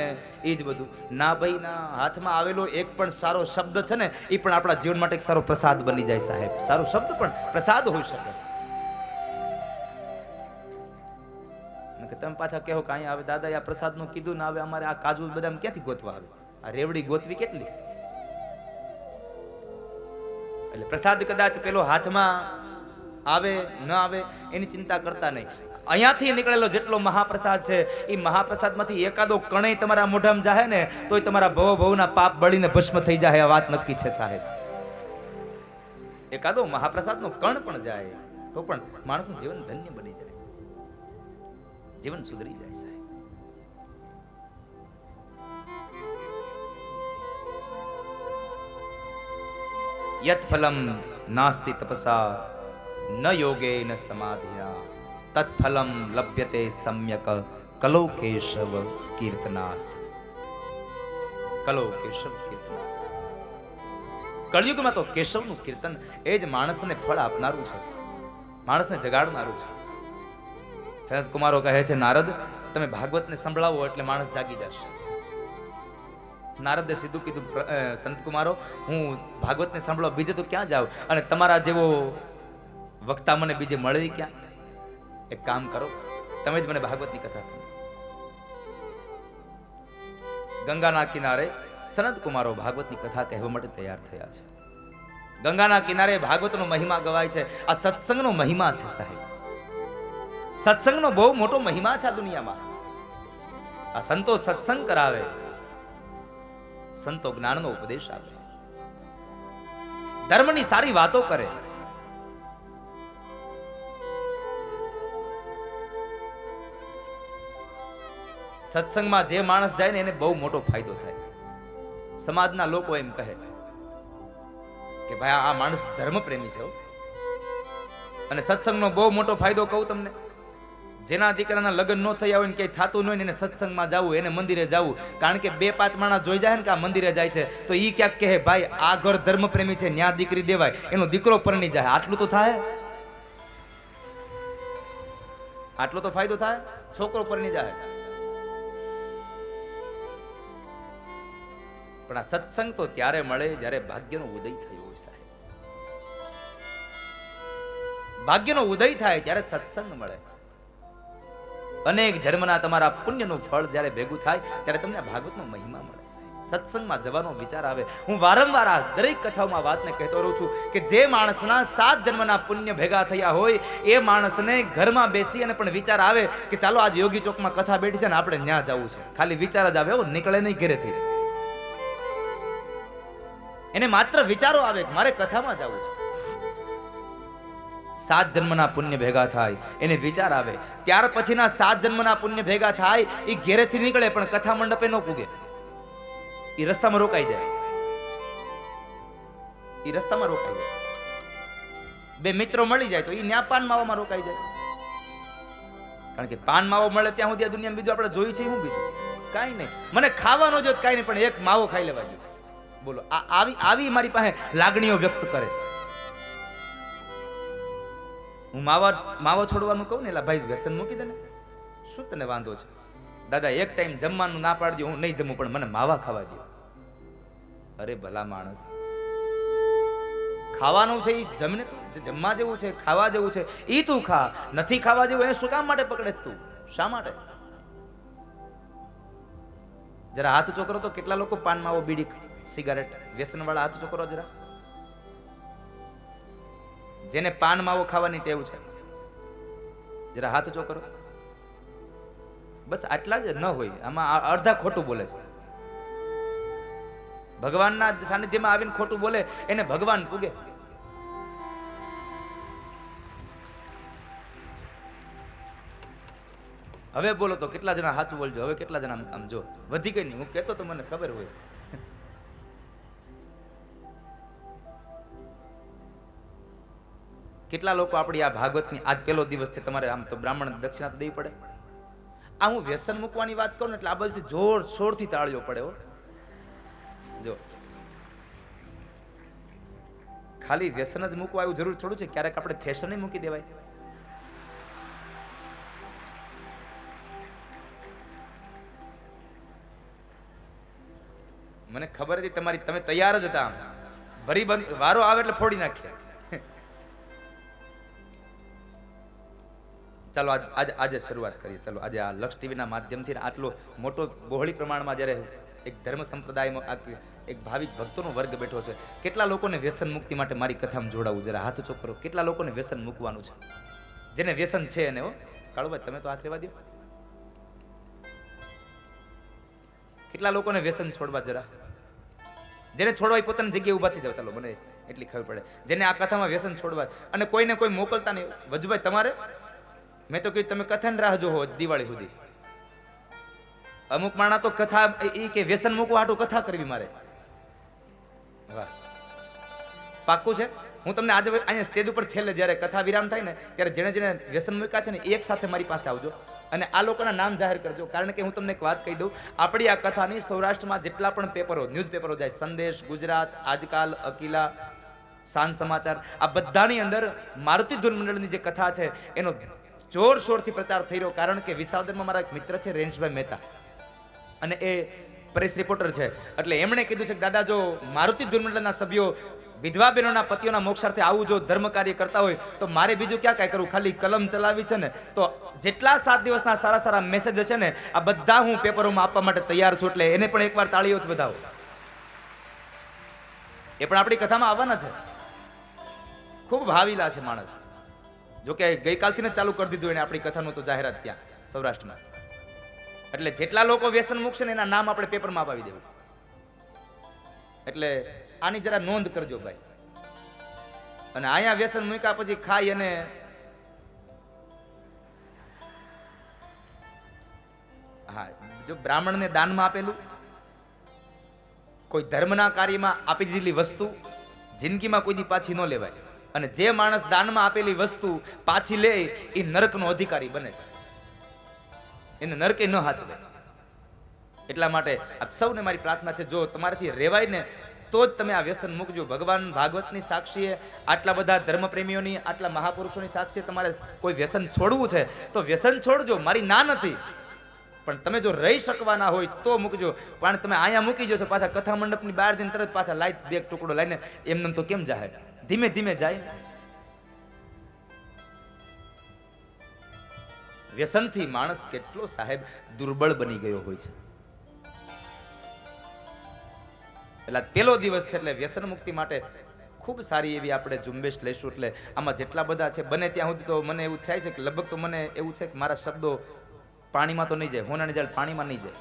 એ જ બધું. ના ભાઈ ના, હાથમાં આવેલો એક પણ સારો શબ્દ છે ને એ પણ આપણા જીવન માટે એક સારો પ્રસાદ બની જાય સાહેબ. સારો શબ્દ પણ પ્રસાદ હોઈ શકે. તમે પાછા કહો કે અહીંયા આવે દાદા આ પ્રસાદ નું કીધું ને, હવે અમારે આ કાજુ બદામ ક્યાંથી ગોતવા આવે, આ રેવડી ગોતવી કેટલી. એટલે પ્રસાદ કદાચ પેલો હાથમાં આવે ન આવે એની ચિંતા કરતા નહીં. અહીંયાથી નીકળેલો જેટલો મહાપ્રસાદ છે એ મહાપ્રસાદમાંથી એકાદો કણય તમારા મોઢામાં જાહે ને તોય તમારા ભવ ભવના પાપ બળીને ભસ્મ થઈ જાય. આ વાત નક્કી છે સાહેબ. એકાદો મહાપ્રસાદનો કણ પણ જાય તો પણ માણસનું જીવન ધન્ય બની જાય, જીવન સુધરી જાય સાહેબ. યત ફલમ નાસ્તિ તપસા ન યોગે ન સમાધિના તત્ફલમ લભ્યતે સમ્યક કલો કેશવ કીર્તનાથ. કલો કેશવ કીર્તનાથ. કળયુગમાં તો કેશવનું કીર્તન એ જ માણસને ફળ આપનારું છે, માણસને જગાડનારું છે. સનત કુમારો કહે છે નારદ તમે ભાગવતને સંભળાવો એટલે માણસ જાગી જશે. નારદે સીધું કીધું સંત કુમારો હું ભાગવતને સાંભળવા બીજે તો ક્યાં જાઉં, અને તમારા જેવો વક્તા મને બીજે મળે ક્યાં. એક કામ કરો, તમે જ મને ભાગવતની કથા સમજો. ગંગાના કિનારે સનત કુમારો ભાગવતની કથા કહેવા માટે તૈયાર થયા છે. ગંગાના કિનારે ભાગવતનો મહિમા ગવાય છે. આ સત્સંગનો મહિમા છે સાહેબ. સત્સંગનો બહુ મોટો મહિમા છે આ દુનિયામાં. આ સંતો સત્સંગ કરાવે, સંતો જ્ઞાનનો ઉપદેશ આપે, ધર્મની સારી વાતો કરે. સત્સંગમાં જે માણસ જાય ને એને બહુ મોટો ફાયદો થાય. સમાજના લોકો એમ કહે કે ભાઈ આ માણસ ધર્મ પ્રેમી છે. અને સત્સંગનો બહુ મોટો ફાયદો કહું તમને, જેના દીકરાના લગ્ન ન થયા હોય ને ક્યાંય થતું ન હોય ને એને સત્સંગમાં જવું, એને મંદિરે જવું. કારણ કે 2-5 માણસ જોઈ જાય ને કે આ મંદિરે જાય છે તો ઈ ક્યાંક કહે ભાઈ આ ઘર ધર્મ પ્રેમી છે, ન્યા દીકરી દેવાય, એનો દીકરો પરણી જાય. આટલું તો થાય, આટલો તો ફાયદો થાય, છોકરો પરણી જાય. પણ આ સત્સંગ તો ત્યારે મળે જ્યારે ભાગ્યનો ઉદય થયો હોય સાહેબ. ભાગ્યનો ઉદય થાય ત્યારે સત્સંગ મળે. અનેક જન્મના તમારા પુણ્યનું ફળ જ્યારે ભેગું થાય ત્યારે તમને ભાગવતનો મહિમા મળે. સત્સંગમાં જવાનો વિચાર આવે. હું વારંવાર આ દરેક કથાઓમાં વાતને કહેતો રહું છું કે જે માણસના 7 જન્મના પુણ્ય ભેગા થયા હોય એ માણસને ઘરમાં બેસી અને પણ વિચાર આવે કે ચાલો આજ યોગી ચોકમાં કથા બેઠી છે ને આપણે ત્યાં જવું છે. ખાલી વિચાર જ આવે, નીકળે નહીં ઘરેથી. એને માત્ર વિચારો આવે કે મારે કથામાં જવું છે. 7 જન્મના પુણ્ય ભેગા થાય એને વિચાર આવે. ત્યાર પછીના 7 જન્મના પુણ્ય ભેગા થાય એ ઘેરેથી નીકળે પણ કથા મંડપે ન પૂગે. એ રસ્તામાં રોકાઈ જાય. એ રસ્તામાં રોકાઈ જાય. 2 મિત્રો મળી જાય તો એ ન્યા પાન માવામાં રોકાઈ જાય. કારણ કે પાન માવો મળે ત્યાં સુધી આ દુનિયામાં બીજું આપણે જોઈ છે હું બીજું કાંઈ નહીં. મને ખાવાનો જો કાંઈ નહીં પણ એક માવો ખાઈ લેવા જોઈએ. બોલો આવી મારી પાસે લાગણીઓ વ્યક્ત કરે. હું માવો છોડવાનું કહું ને એટલે ભાઈ વ્યસન મૂકી દે ને, શું તને વાંધો છે? દાદા એક ટાઈમ જમવાનું ના પાડજો, હું નહીં જમું પણ મને માવા ખાવા દો. અરે ભલા માણસ, ખાવાનું છે એ જમને તું, જમવા જેવું છે, ખાવા જેવું છે એ તું ખા. નથી ખાવા જેવું એને શું કામ માટે પકડે તું? શા માટે? જરા હાથ ચોકરો તો કેટલા લોકો પાન માવો બીડી સિગારેટ વ્યસન વાળા હાથ ચોકરો જરા. જેને પાન માવો ખાવાની ટેવ છે જરા હાથ ચોકરો. બસ આટલા જ ન હોય, આમાં અડધા ખોટું બોલે છે. ભગવાનના સાનિધ્યમાં આવીને ખોટું બોલે એને ભગવાન પૂગે. હવે બોલો તો કેટલા જણા સાચું બોલજો. હવે કેટલા જણા આમ જો વધી ગઈ નહીં. હું કહેતો તો મને ખબર હોય. કેટલા લોકો આપણી આ ભાગવતની આજ પહેલો દિવસ છે, તમારે આમ તો બ્રાહ્મણ દક્ષિણા તો દેવી પડે. આ હું વ્યસન મૂકવાની વાત કરું ને એટલે આ બાજુથી જોર શોરથી તાળીઓ પડે હો. જો ખાલી વ્યસન જ મૂકવા એવું જરૂર થોડું છે. ક્યારેક આપણે ફેશન મૂકી દેવાય. મને ખબર હતી તમે તૈયાર જ હતા. ભરી બંધ વારો આવે એટલે ફોડી નાખ્યા. ચાલો આજે શરૂઆત કરીએ. ચાલો આજે આ લક્ષ ટીવીના માધ્યમથી આટલો મોટો બહોળી પ્રમાણમાં જ્યારે એક ધર્મ સંપ્રદાયમાં એક ભાવિક ભક્તોનો વર્ગ બેઠો છે. કેટલા લોકોને વ્યસન મુક્તિ માટે મારી કથામાં જોડાવું? જરા હાથ ઊંચો કરો. કેટલા લોકોને વ્યસન મૂકવાનું છે? જેને વ્યસન છે એને. હો કાળુભાઈ તમે તો હાથ લેવા દો. કેટલા લોકોને વ્યસન છોડવા? જરા જેને છોડવા એ પોતાની જગ્યાએ ઊભા થઈ જાવ. ચાલો મને એટલી ખબર પડે. જેને આ કથામાં વ્યસન છોડવા અને કોઈને કોઈ મોકલતા નહીં. વજુભાઈ તમારે મેં તો કહ્યું તમે કથાની રાહ જોવો દિવાળી સુધી. અમુક માણા તો કથા એ કે વ્યસન મૂકવા હાટું કથા કરવી મારે. વાહ પાક્કું છે. હું તમને આજે અહીંયા સ્ટેજ ઉપર છેલ્લે જ્યારે કથા વિરામ થાય ને ત્યારે જેને જેને વ્યસન મૂક્યા છે ને એક સાથે મારી પાસે આવજો અને આ લોકોના નામ જાહેર કરજો. કારણ કે હું તમને એક વાત કહી દઉં, આપણી આ કથાની સૌરાષ્ટ્રમાં જેટલા પણ પેપરો ન્યૂઝપેપરો જાય, સંદેશ, ગુજરાત, આજકાલ, અકીલા, સાંજ સમાચાર, આ બધાની અંદર મારુતિ ધૂન મંડળની જે કથા છે એનો જોરશોરથી પ્રચાર થઈ રહ્યો. કારણ કે વિસાવદરમાં મારા એક મિત્ર છે રેન્જભાઈ મહેતા અને એ પ્રેસ રિપોર્ટર છે. એટલે એમણે કીધું છે કે દાદા જો મારુતિ ધૂન મંડળના સભ્યો વિધવા બહેનોના પતિઓના મોક્ષાર્થે આવું જો ધર્મ કાર્ય કરતા હોય તો મારે બીજું ક્યાં કાંઈ કરવું, ખાલી કલમ ચલાવી છે ને. તો જેટલા 7 દિવસના સારા સારા મેસેજ હશે ને આ બધા હું પેપરોમાં આપવા માટે તૈયાર છું. એટલે એને પણ એકવાર તાળીઓ જ વધાવો. એ પણ આપણી કથામાં આવવાના છે. ખૂબ ભાવીલા છે માણસ. જોકે ગઈકાલથી જ ચાલુ કરી દીધું એને આપણી કથાનું તો જાહેરાત ત્યાં સૌરાષ્ટ્રમાં. એટલે જેટલા લોકો વ્યસન મૂકશે ને એના નામ આપણે પેપરમાં અપાવી દેવું. એટલે આની જરા નોંધ કરજો ભાઈ. અને અહીંયા વ્યસન મૂક્યા પછી ખાઈ અને હા જો બ્રાહ્મણને દાનમાં આપેલું, કોઈ ધર્મના કાર્યમાં આપી દીધેલી વસ્તુ જિંદગીમાં કોઈ દી પાછી ન લેવાય. અને જે માણસ દાનમાં આપેલી વસ્તુ પાછી લે એ નરકનો અધિકારી બને છે. એને નરકે ન હાચવે. એટલા માટે આપ સૌને મારી પ્રાર્થના છે, જો તમારાથી રેવાય ને તો જ તમે આ વ્યસન મૂકજો. ભગવાન ભાગવતની સાક્ષીએ, આટલા બધા ધર્મપ્રેમીઓની, આટલા મહાપુરુષોની સાક્ષીએ તમારે કોઈ વ્યસન છોડવું છે તો વ્યસન છોડજો. મારી ના નથી, પણ તમે જો રહી શકવાના હોય તો મૂકજો. પણ તમે અહીંયા મૂકી જશો પાછા કથા મંડપની બહાર જઈને તરત પાછા લાઈટ બે ટુકડો લઈને એમને તો કેમ જાય? ધીમે ધીમે જાય. વ્યસનથી માણસ કેટલો સાહેબ દુર્બળ બની ગયો હોય છે. એટલે પેલો દિવસ છે એટલે વ્યસન મુક્તિ માટે ખૂબ સારી એવી આપણે ઝુંબેશ લઈશું. એટલે આમાં જેટલા બધા છે બને ત્યાં સુધી તો મને એવું થાય છે કે લગભગ તો મને એવું છે કે મારા શબ્દો પાણીમાં તો નહીં જાય, હોનાની જાળ પાણીમાં નહીં જાય.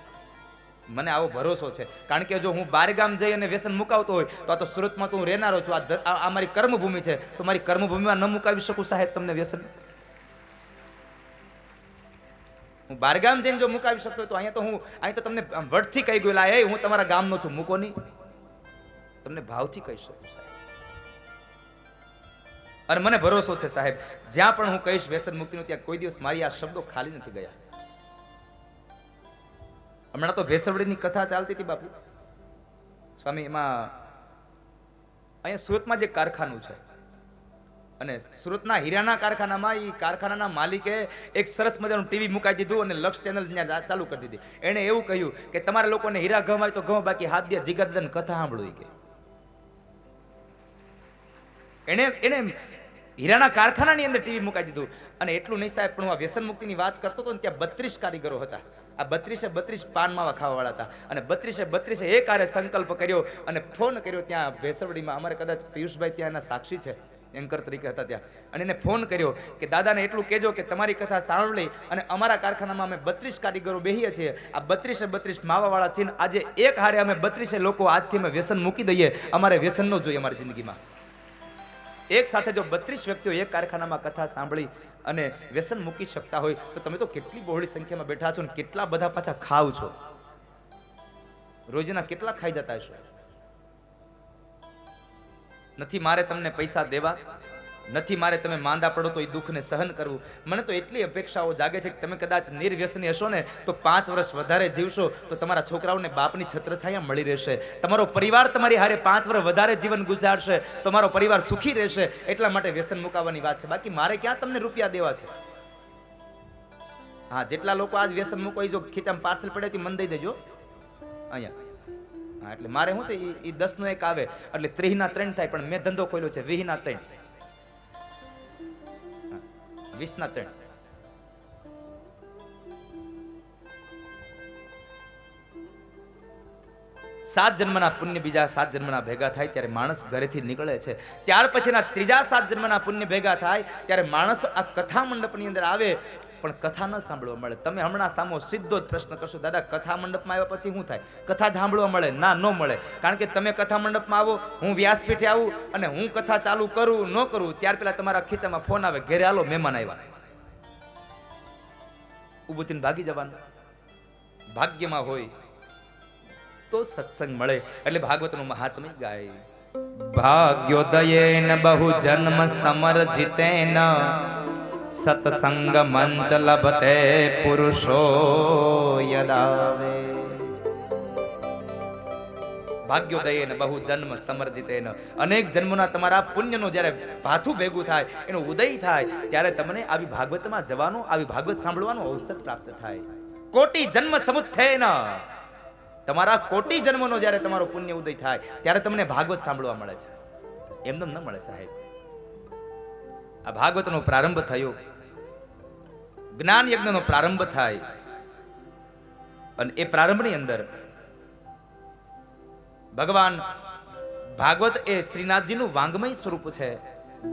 મને આવો ભરોસો છે. કારણ કે જો હું બાર ગામ જઈ અને વ્યસન મુકાવતો હોય તો આ તો સુરતમાં તો હું રહેનારો છું. આ મારી કર્મભૂમિ છે, તો મારી કર્મભૂમિમાં ન મુકાવી શકું સાહેબ તમને વ્યસન? હું બારગામ જઈને જો મુકાવી શકતો તો અહીંયા તો તમને વડથી કહી ગયેલા એ હું તમારા ગામનો છું, મૂકો નહીં. તમને ભાવથી કહી શકું સાહેબ. અને મને ભરોસો છે સાહેબ, જ્યાં પણ હું કહીશ વ્યસન મુક્તિનું ત્યાં કોઈ દિવસ મારી આ શબ્દો ખાલી નથી ગયા. હમણાં તો ભેસવડીની કથા ચાલતી હતી બાપુ સ્વામી. એમાં અહીંયા સુરતમાં જે કારખાનું છે અને સુરતના હીરાના કારખાનામાં એ કારખાનાના માલિકે એક સરસ મજાનું ટીવી મુકાઈ દીધું અને લક્ષ ચેનલ ત્યાં ચાલુ કરી દીધી. એણે એવું કહ્યું કે તમારા લોકોને હીરા ગમાય તો ગમ, બાકી હાથ દે જીગતદન કથા સાંભળવી. કે એને હીરાના કારખાનાની અંદર ટીવી મુકાઈ દીધું. અને એટલું નહીં સાહેબ, પણ હું આ વ્યસન મુક્તિની વાત કરતો હતો ને ત્યાં 32 કારીગરો હતા. આ 32 પાન માવા ખાવા વાળા હતા. અને 32 એક આરે સંકલ્પ કર્યો અને ફોન કર્યો ત્યાં ભેસવડીમાં. અમારે કદાચ પિયુષભાઈ ત્યાં એના સાક્ષી છે. એન્કર તરીકે હતા ત્યાં, અને એને ફોન કર્યો કે દાદાને એટલું કહેજો કે તમારી કથા સાંભળી અને અમારા કારખાનામાં અમે 32 કારીગરો બેહીએ છીએ, આ 32 માવાવાળા છે, આજે એક હારે અમે 32 લોકો આજથી અમે વ્યસન મૂકી દઈએ, અમારે વ્યસન ન જોઈએ અમારી જિંદગીમાં. એક સાથે જો 32 વ્યક્તિઓ એક કારખાનામાં કથા સાંભળી અને વ્યસન મૂકી શકતા હોય તો તમે તો કેટલી બહોળી સંખ્યામાં બેઠા છો ને કેટલા બધા પાછા ખાવ છો, રોજના કેટલા ખાઈ જતા હશો. નથી મારે તમને પૈસા દેવા, નથી મારે તમે માંદા પડો તો એ દુઃખને સહન કરવું. મને તો એટલી અપેક્ષાઓ જાગે છે કે તમે કદાચ નિર્વ્યસની હશો ને તો 5 વર્ષ વધારે જીવશો તો તમારા છોકરાઓને બાપની છત્રછાયા મળી રહેશે, તમારો પરિવાર તમારી હારે 5 વર્ષ વધારે જીવન ગુજારશે, તમારો પરિવાર સુખી રહેશે. એટલા માટે વ્યસન મુકાવવાની વાત છે. બાકી મારે ક્યાં તમને રૂપિયા દેવા છે. હા, જેટલા લોકો આજ વ્યસન મૂકો જો ખીચામાં પાર્સલ પડે મન દઈ દેજો અહીંયા. હા, એટલે મારે શું છે એ 10 નો 1 આવે એટલે 30 ના 3 થાય, પણ મેં ધંધો ખોલ્યો છે 20 ના 3, 20 ના 3. સાત જન્મના પુણ્ય બીજા 7 જન્મના ભેગા થાય ત્યારે માણસ ઘરેથી નીકળે છે. ત્યાર પછીના ત્રીજા 7 જન્મના પુણ્ય ભેગા થાય ત્યારે માણસ આ કથા મંડપની અંદર આવે, પણ કથા ન સાંભળવા મળે. તમે હમણાં સામો સીધો જ પ્રશ્ન કરશો, દાદા કથા મંડપમાં આવ્યા પછી શું થાય? કથા સાંભળવા મળે? ના, ન મળે. કારણ કે તમે કથા મંડપમાં આવો, હું વ્યાસપીઠે આવું અને હું કથા ચાલુ કરું ન કરું ત્યાર પેલા તમારા ખીચામાં ફોન આવે, ઘરે હાલો મહેમાન આવ્યા, ઊભું થઈને ભાગી જવાનું. ભાગ્યમાં હોય તો સત્સંગ મળે. એટલે ભાગવતનું મહાત્મ્ય ગાય. ભાગ્યોદયેન બહુ જન્મ સમર્જિતેન સત્સંગ મંચ લભતે પુરુષો યદાવે. ભાગ્યોદયેન બહુ જન્મ સમર્જિતેન, અનેક જન્મોના તમારા પુણ્યનો જ્યારે ભાથું ભેગું થાય, એનો ઉદય થાય ત્યારે તમને આવી ભાગવતમાં જવાનો, આવી ભાગવત સાંભળવાનો અવસર પ્રાપ્ત થાય. કોટી જન્મ સમુત્થેન, તમારા કોટી જન્મનો જ્યારે તમારો પુણ્ય ઉદય થાય ત્યારે તમને ભાગવત સાંભળવા મળે છે, એમને ન મળે સાહેબ. આ ભાગવતનો પ્રારંભ થયો, જ્ઞાન યજ્ઞનો પ્રારંભ થાય, અને એ પ્રારંભની અંદર ભગવાન ભાગવત એ શ્રીનાથજીનું વાંગમય સ્વરૂપ છે.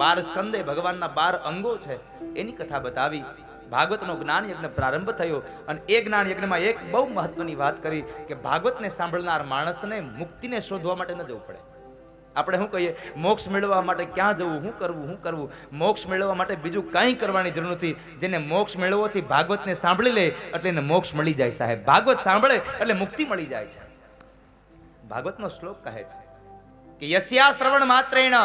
12 સ્કંદે ભગવાનના 12 અંગો છે, એની કથા બતાવી. ભાગવતનો જ્ઞાન યજ્ઞ પ્રારંભ થયો, અને એ જ્ઞાન યજ્ઞમાં એક બહુ મહત્વની વાત કરી કે ભાગવતને સાંભળનાર માણસને મુક્તિને શોધવા માટે ન જવું પડે. આપણે શું કહીએ, મોક્ષ મેળવવા માટે ક્યાં જવું, શું કરવું. મોક્ષ મેળવવા માટે બીજું કંઈ કરવાની જરૂર નથી. જેને મોક્ષ મેળવવો છે ભાગવતને સાંભળી લે એટલે એને મોક્ષ મળી જાય સાહેબ. ભાગવત સાંભળે એટલે મુક્તિ મળી જાય છે. ભાગવતનો શ્લોક કહે છે કે યસ્યા શ્રવણ માત્રેણ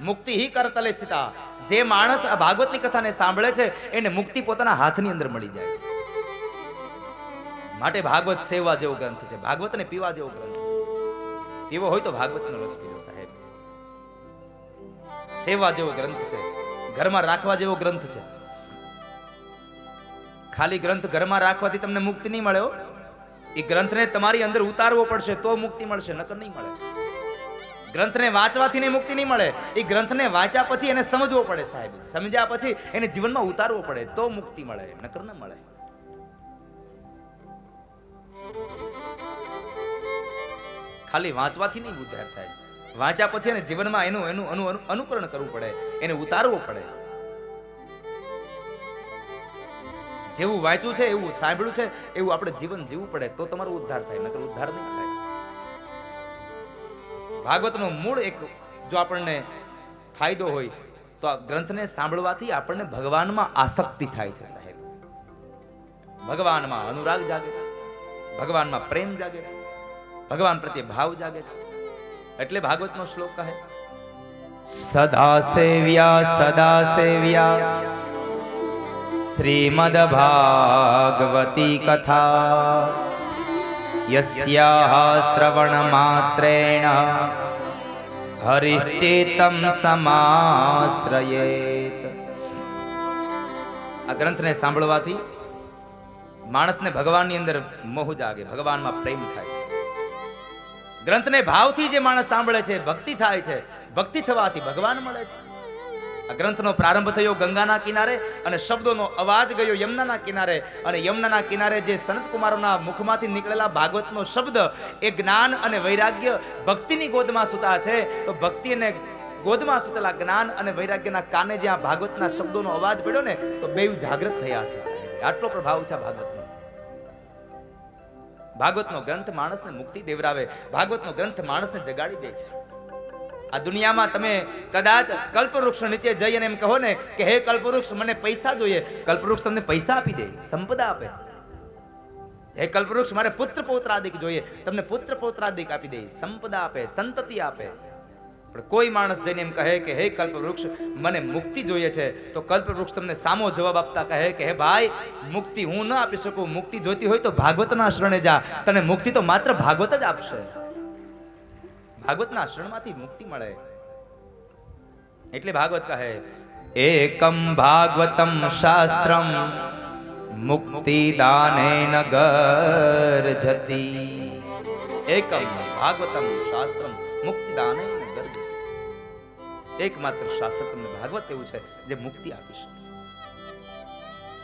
મુક્તિ હિ કરતલે સ્થિતા. જે માણસ આ ભાગવતની કથાને સાંભળે છે એને મુક્તિ પોતાના હાથની અંદર મળી જાય છે. માટે ભાગવત સેવા જેવો ગ્રંથ છે, ભાગવતને પીવા જેવો ગ્રંથ છે. પીવો હોય તો ભાગવતનો રસ પીજો સાહેબ. સેવા જેવો ગ્રંથ છે, ઘરમાં રાખવા જેવો ગ્રંથ છે. ખાલી ગ્રંથ ઘરમાં રાખવાથી તમને મુક્તિ નહીં મળે. એ ગ્રંથને તમારી અંદર ઉતારવો પડશે તો મુક્તિ મળશે, નકર નહીં મળે. ગ્રંથને વાંચવાથી ને મુક્તિ નહીં મળે. એ ગ્રંથને વાંચ્યા પછી એને સમજવો પડે સાહેબ. સમજ્યા પછી એને જીવનમાં ઉતારવો પડે તો મુક્તિ મળે, નકર ન મળે. ખાલી વાંચવાથી નહીં ઉદ્ધાર થાય. વાંચ્યા પછી એને જીવનમાં એનું અનુકરણ કરવું પડે, એને ઉતારવો પડે. જેવું વાંચ્યું છે, એવું સાંભળ્યું છે, એવું આપણે જીવન જીવવું પડે તો તમારો ઉદ્ધાર થાય, નકર ઉદ્ધાર નહીં થાય. ભાગવતનો મૂળ એક જો આપણને ફાયદો હોય તો આ ગ્રંથને સાંભળવાથી આપણને ભગવાનમાં આસક્તિ થાય છે સાહેબ. ભગવાનમાં અનુરાગ જાગે છે, ભગવાનમાં પ્રેમ જાગે છે, ભગવાન પ્રત્યે ભાવ જાગે છે. એટલે ભાગવતનો શ્લોક કહે સદા સેવ્યા શ્રીમદ ભાગવતી કથા યસ્યાહ શ્રવણ માત્રેણ હરિશ્ચેતમ સમાશ્રયેત. આ ગ્રંથને સાંભળવાથી માણસને ભગવાનની અંદર મોહ જાગે, ભગવાનમાં પ્રેમ થાય છે. ગ્રંથને ભાવથી જે માણસ સાંભળે છે, ભક્તિ થાય છે. ભક્તિ થવાથી ભગવાન મળે છે. આ ગ્રંથનો પ્રારંભ થયો ગંગાના કિનારે અને શબ્દોનો અવાજ ગયો યમુનાના કિનારે, અને યમુનાના કિનારે જે સનત કુમારોના મુખમાંથી નીકળેલા ભાગવતનો શબ્દ એ જ્ઞાન અને વૈરાગ્ય ભક્તિની ગોદમાં સુતા છે. તો ભક્તિ અને ગોદમાં સૂતેલા જ્ઞાન અને વૈરાગ્યના કાને જ્યાં ભાગવતના શબ્દોનો અવાજ પડ્યો ને તો બેઉ જાગૃત થયા છે. આટલો પ્રભાવ છે ભાગવતનો. ભાગવતનો ગ્રંથ માણસને મુક્તિ દેવરાવે, ભાગવતનો ગ્રંથ માણસને જગાડી દે છે. આ દુનિયામાં તમે કદાચ કલ્પવૃક્ષ નીચે જઈ અને એમ કહો ને કે હે કલ્પવૃક્ષ મને પૈસા જોઈએ, કલ્પવૃક્ષ તમને પૈસા આપી દે, સંપદા આપે. હે કલ્પવૃક્ષ મારે પુત્ર પૌત્રાદિક જોઈએ, તમને પુત્ર પૌત્રાદિક આપી દે, સંપદા આપે, સંતતિ આપે. પણ કોઈ માણસ જઈને એમ કહે કે હે કલ્પવૃક્ષ મને મુક્તિ જોઈએ છે, તો કલ્પવૃક્ષ તમને સામો જવાબ આપતા કહે કે હે ભાઈ મુક્તિ હું ન આપી શકું, મુક્તિ જોઈતી હોય તો ભાગવતના શરણે જા, તને મુક્તિ તો માત્ર ભાગવત જ આપશે. ભાગવતના શરણમાંથી મુક્તિ મળે. એટલે ભાગવત કહે એકમ ભાગવતમ શાસ્ત્રમ મુક્તિ દાનેન ગર્જતી. એકમ ભાગવતમ શાસ્ત્રમ મુક્તિ દાનેન ગર્જતી. એકમાત્ર શાસ્ત્ર તમને ભાગવત એવું છે જે મુક્તિ આપી શકે.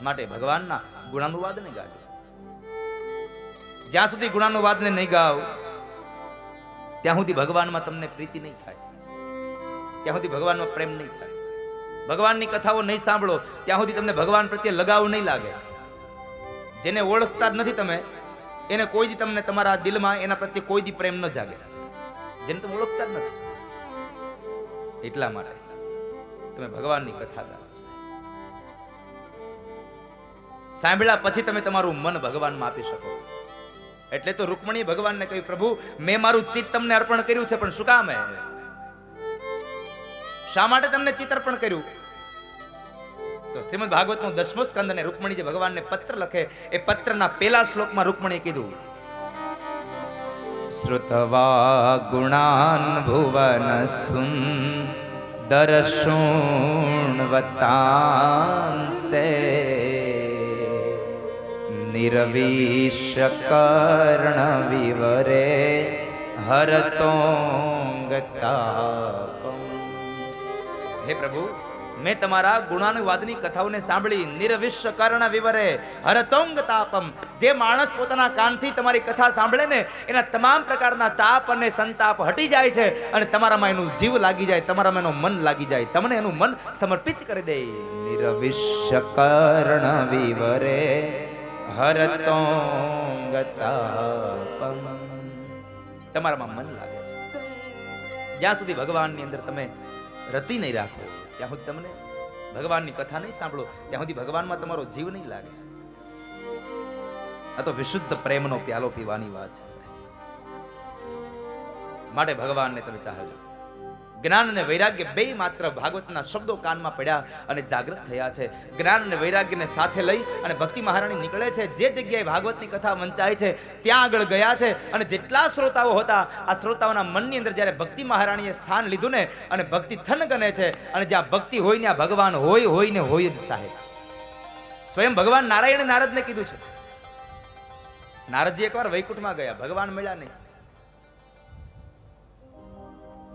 માટે ભગવાનના ગુણાનુવાદને ગાજો. જ્યાં સુધી ગુણાનુવાદને નહીં ગાવ ત્યાં સુધી ભગવાનમાં તમને પ્રીતિ નહીં થાય, ત્યાં સુધી ભગવાનમાં પ્રેમ નહીં થાય. ભગવાનની કથાઓ નહીં સાંભળો ત્યાં સુધી તમને ભગવાન પ્રત્યે લગાવ નહીં લાગે. જેને ઓળખતા જ નથી તમે એને કોઈ દી તમને તમારા દિલમાં એના પ્રત્યે કોઈ દી પ્રેમ ન જાગે, જેને તમે ઓળખતા જ નથી. એટલા માટે તમે ભગવાનની કથા ગાઓ. સાંભળ્યા પછી તમે તમારું મન ભગવાનમાં આપી શકો. એટલે તો રૂકમણી ભગવાનને કહ્યું પ્રભુ મેં મારું ચિત્ત તમને અર્પણ કર્યું છે, પણ શું કામ હે? શા માટે તમને ચિત્ત અર્પણ કર્યું? તો શ્રીમદ ભાગવતનો 10મો સ્કંદ અને રૂકમણી જે ભગવાનને પત્ર લખે એ પત્રના પહેલા શ્લોકમાં રૂકમણીએ કીધું શ્રુતવા ગુણાન ભુવન સુંદર શૃણ્વતાંતે નિરવિશ્ય કર્ણ વિવરે હરતોંગતાપમ. હે પ્રભુ મેં તમારા ગુણાનુવાદની કથાઓને સાંભળી. નિરવિશ્ય કર્ણ વિવરે હરતોંગતાપમ. જે માણસ પોતાના કાનથી તમારી કથા સાંભળે ને એના તમામ પ્રકારના તાપ અને સંતાપ હટી જાય છે અને તમારામાં એનું જીવ લાગી જાય, તમારામાં એનું મન લાગી જાય, તમને એનું મન સમર્પિત કરી દે. નિરવિશ્ય કર્ણ વિવરે હરતોંગતાપમ. તમારામાં મન લાગે છે. જ્યાં સુધી ભગવાનની અંદર તમે રતિ નહીં રાખો ત્યાં સુધી તમને ભગવાનની કથા નહીં સાંભળો ત્યાં સુધી ભગવાનમાં તમારો જીવ નહીં લાગે. આ તો વિશુદ્ધ પ્રેમનો પ્યાલો પીવાની વાત છે. માટે ભગવાનને તમે ચાહજો. જ્ઞાન અને વૈરાગ્ય બે માત્ર ભાગવતના શબ્દો કાનમાં પડ્યા અને જાગૃત થયા છે. જ્ઞાન અને વૈરાગ્યને સાથે લઈ અને ભક્તિ મહારાણી નીકળે છે. જે જગ્યાએ ભાગવતની કથા વંચાય છે ત્યાં આગળ ગયા છે અને જેટલા શ્રોતાઓ હતા આ શ્રોતાઓના મનની અંદર જ્યારે ભક્તિ મહારાણીએ સ્થાન લીધું ને અને ભક્તિ થન ગણે છે અને જ્યાં ભક્તિ હોય ને આ ભગવાન હોય ને હોય જ સાહેબ. સ્વયં ભગવાન નારાયણે નારદને કીધું છે. નારદજી એકવાર વૈકુંઠમાં ગયા, ભગવાન મળ્યા નહીં.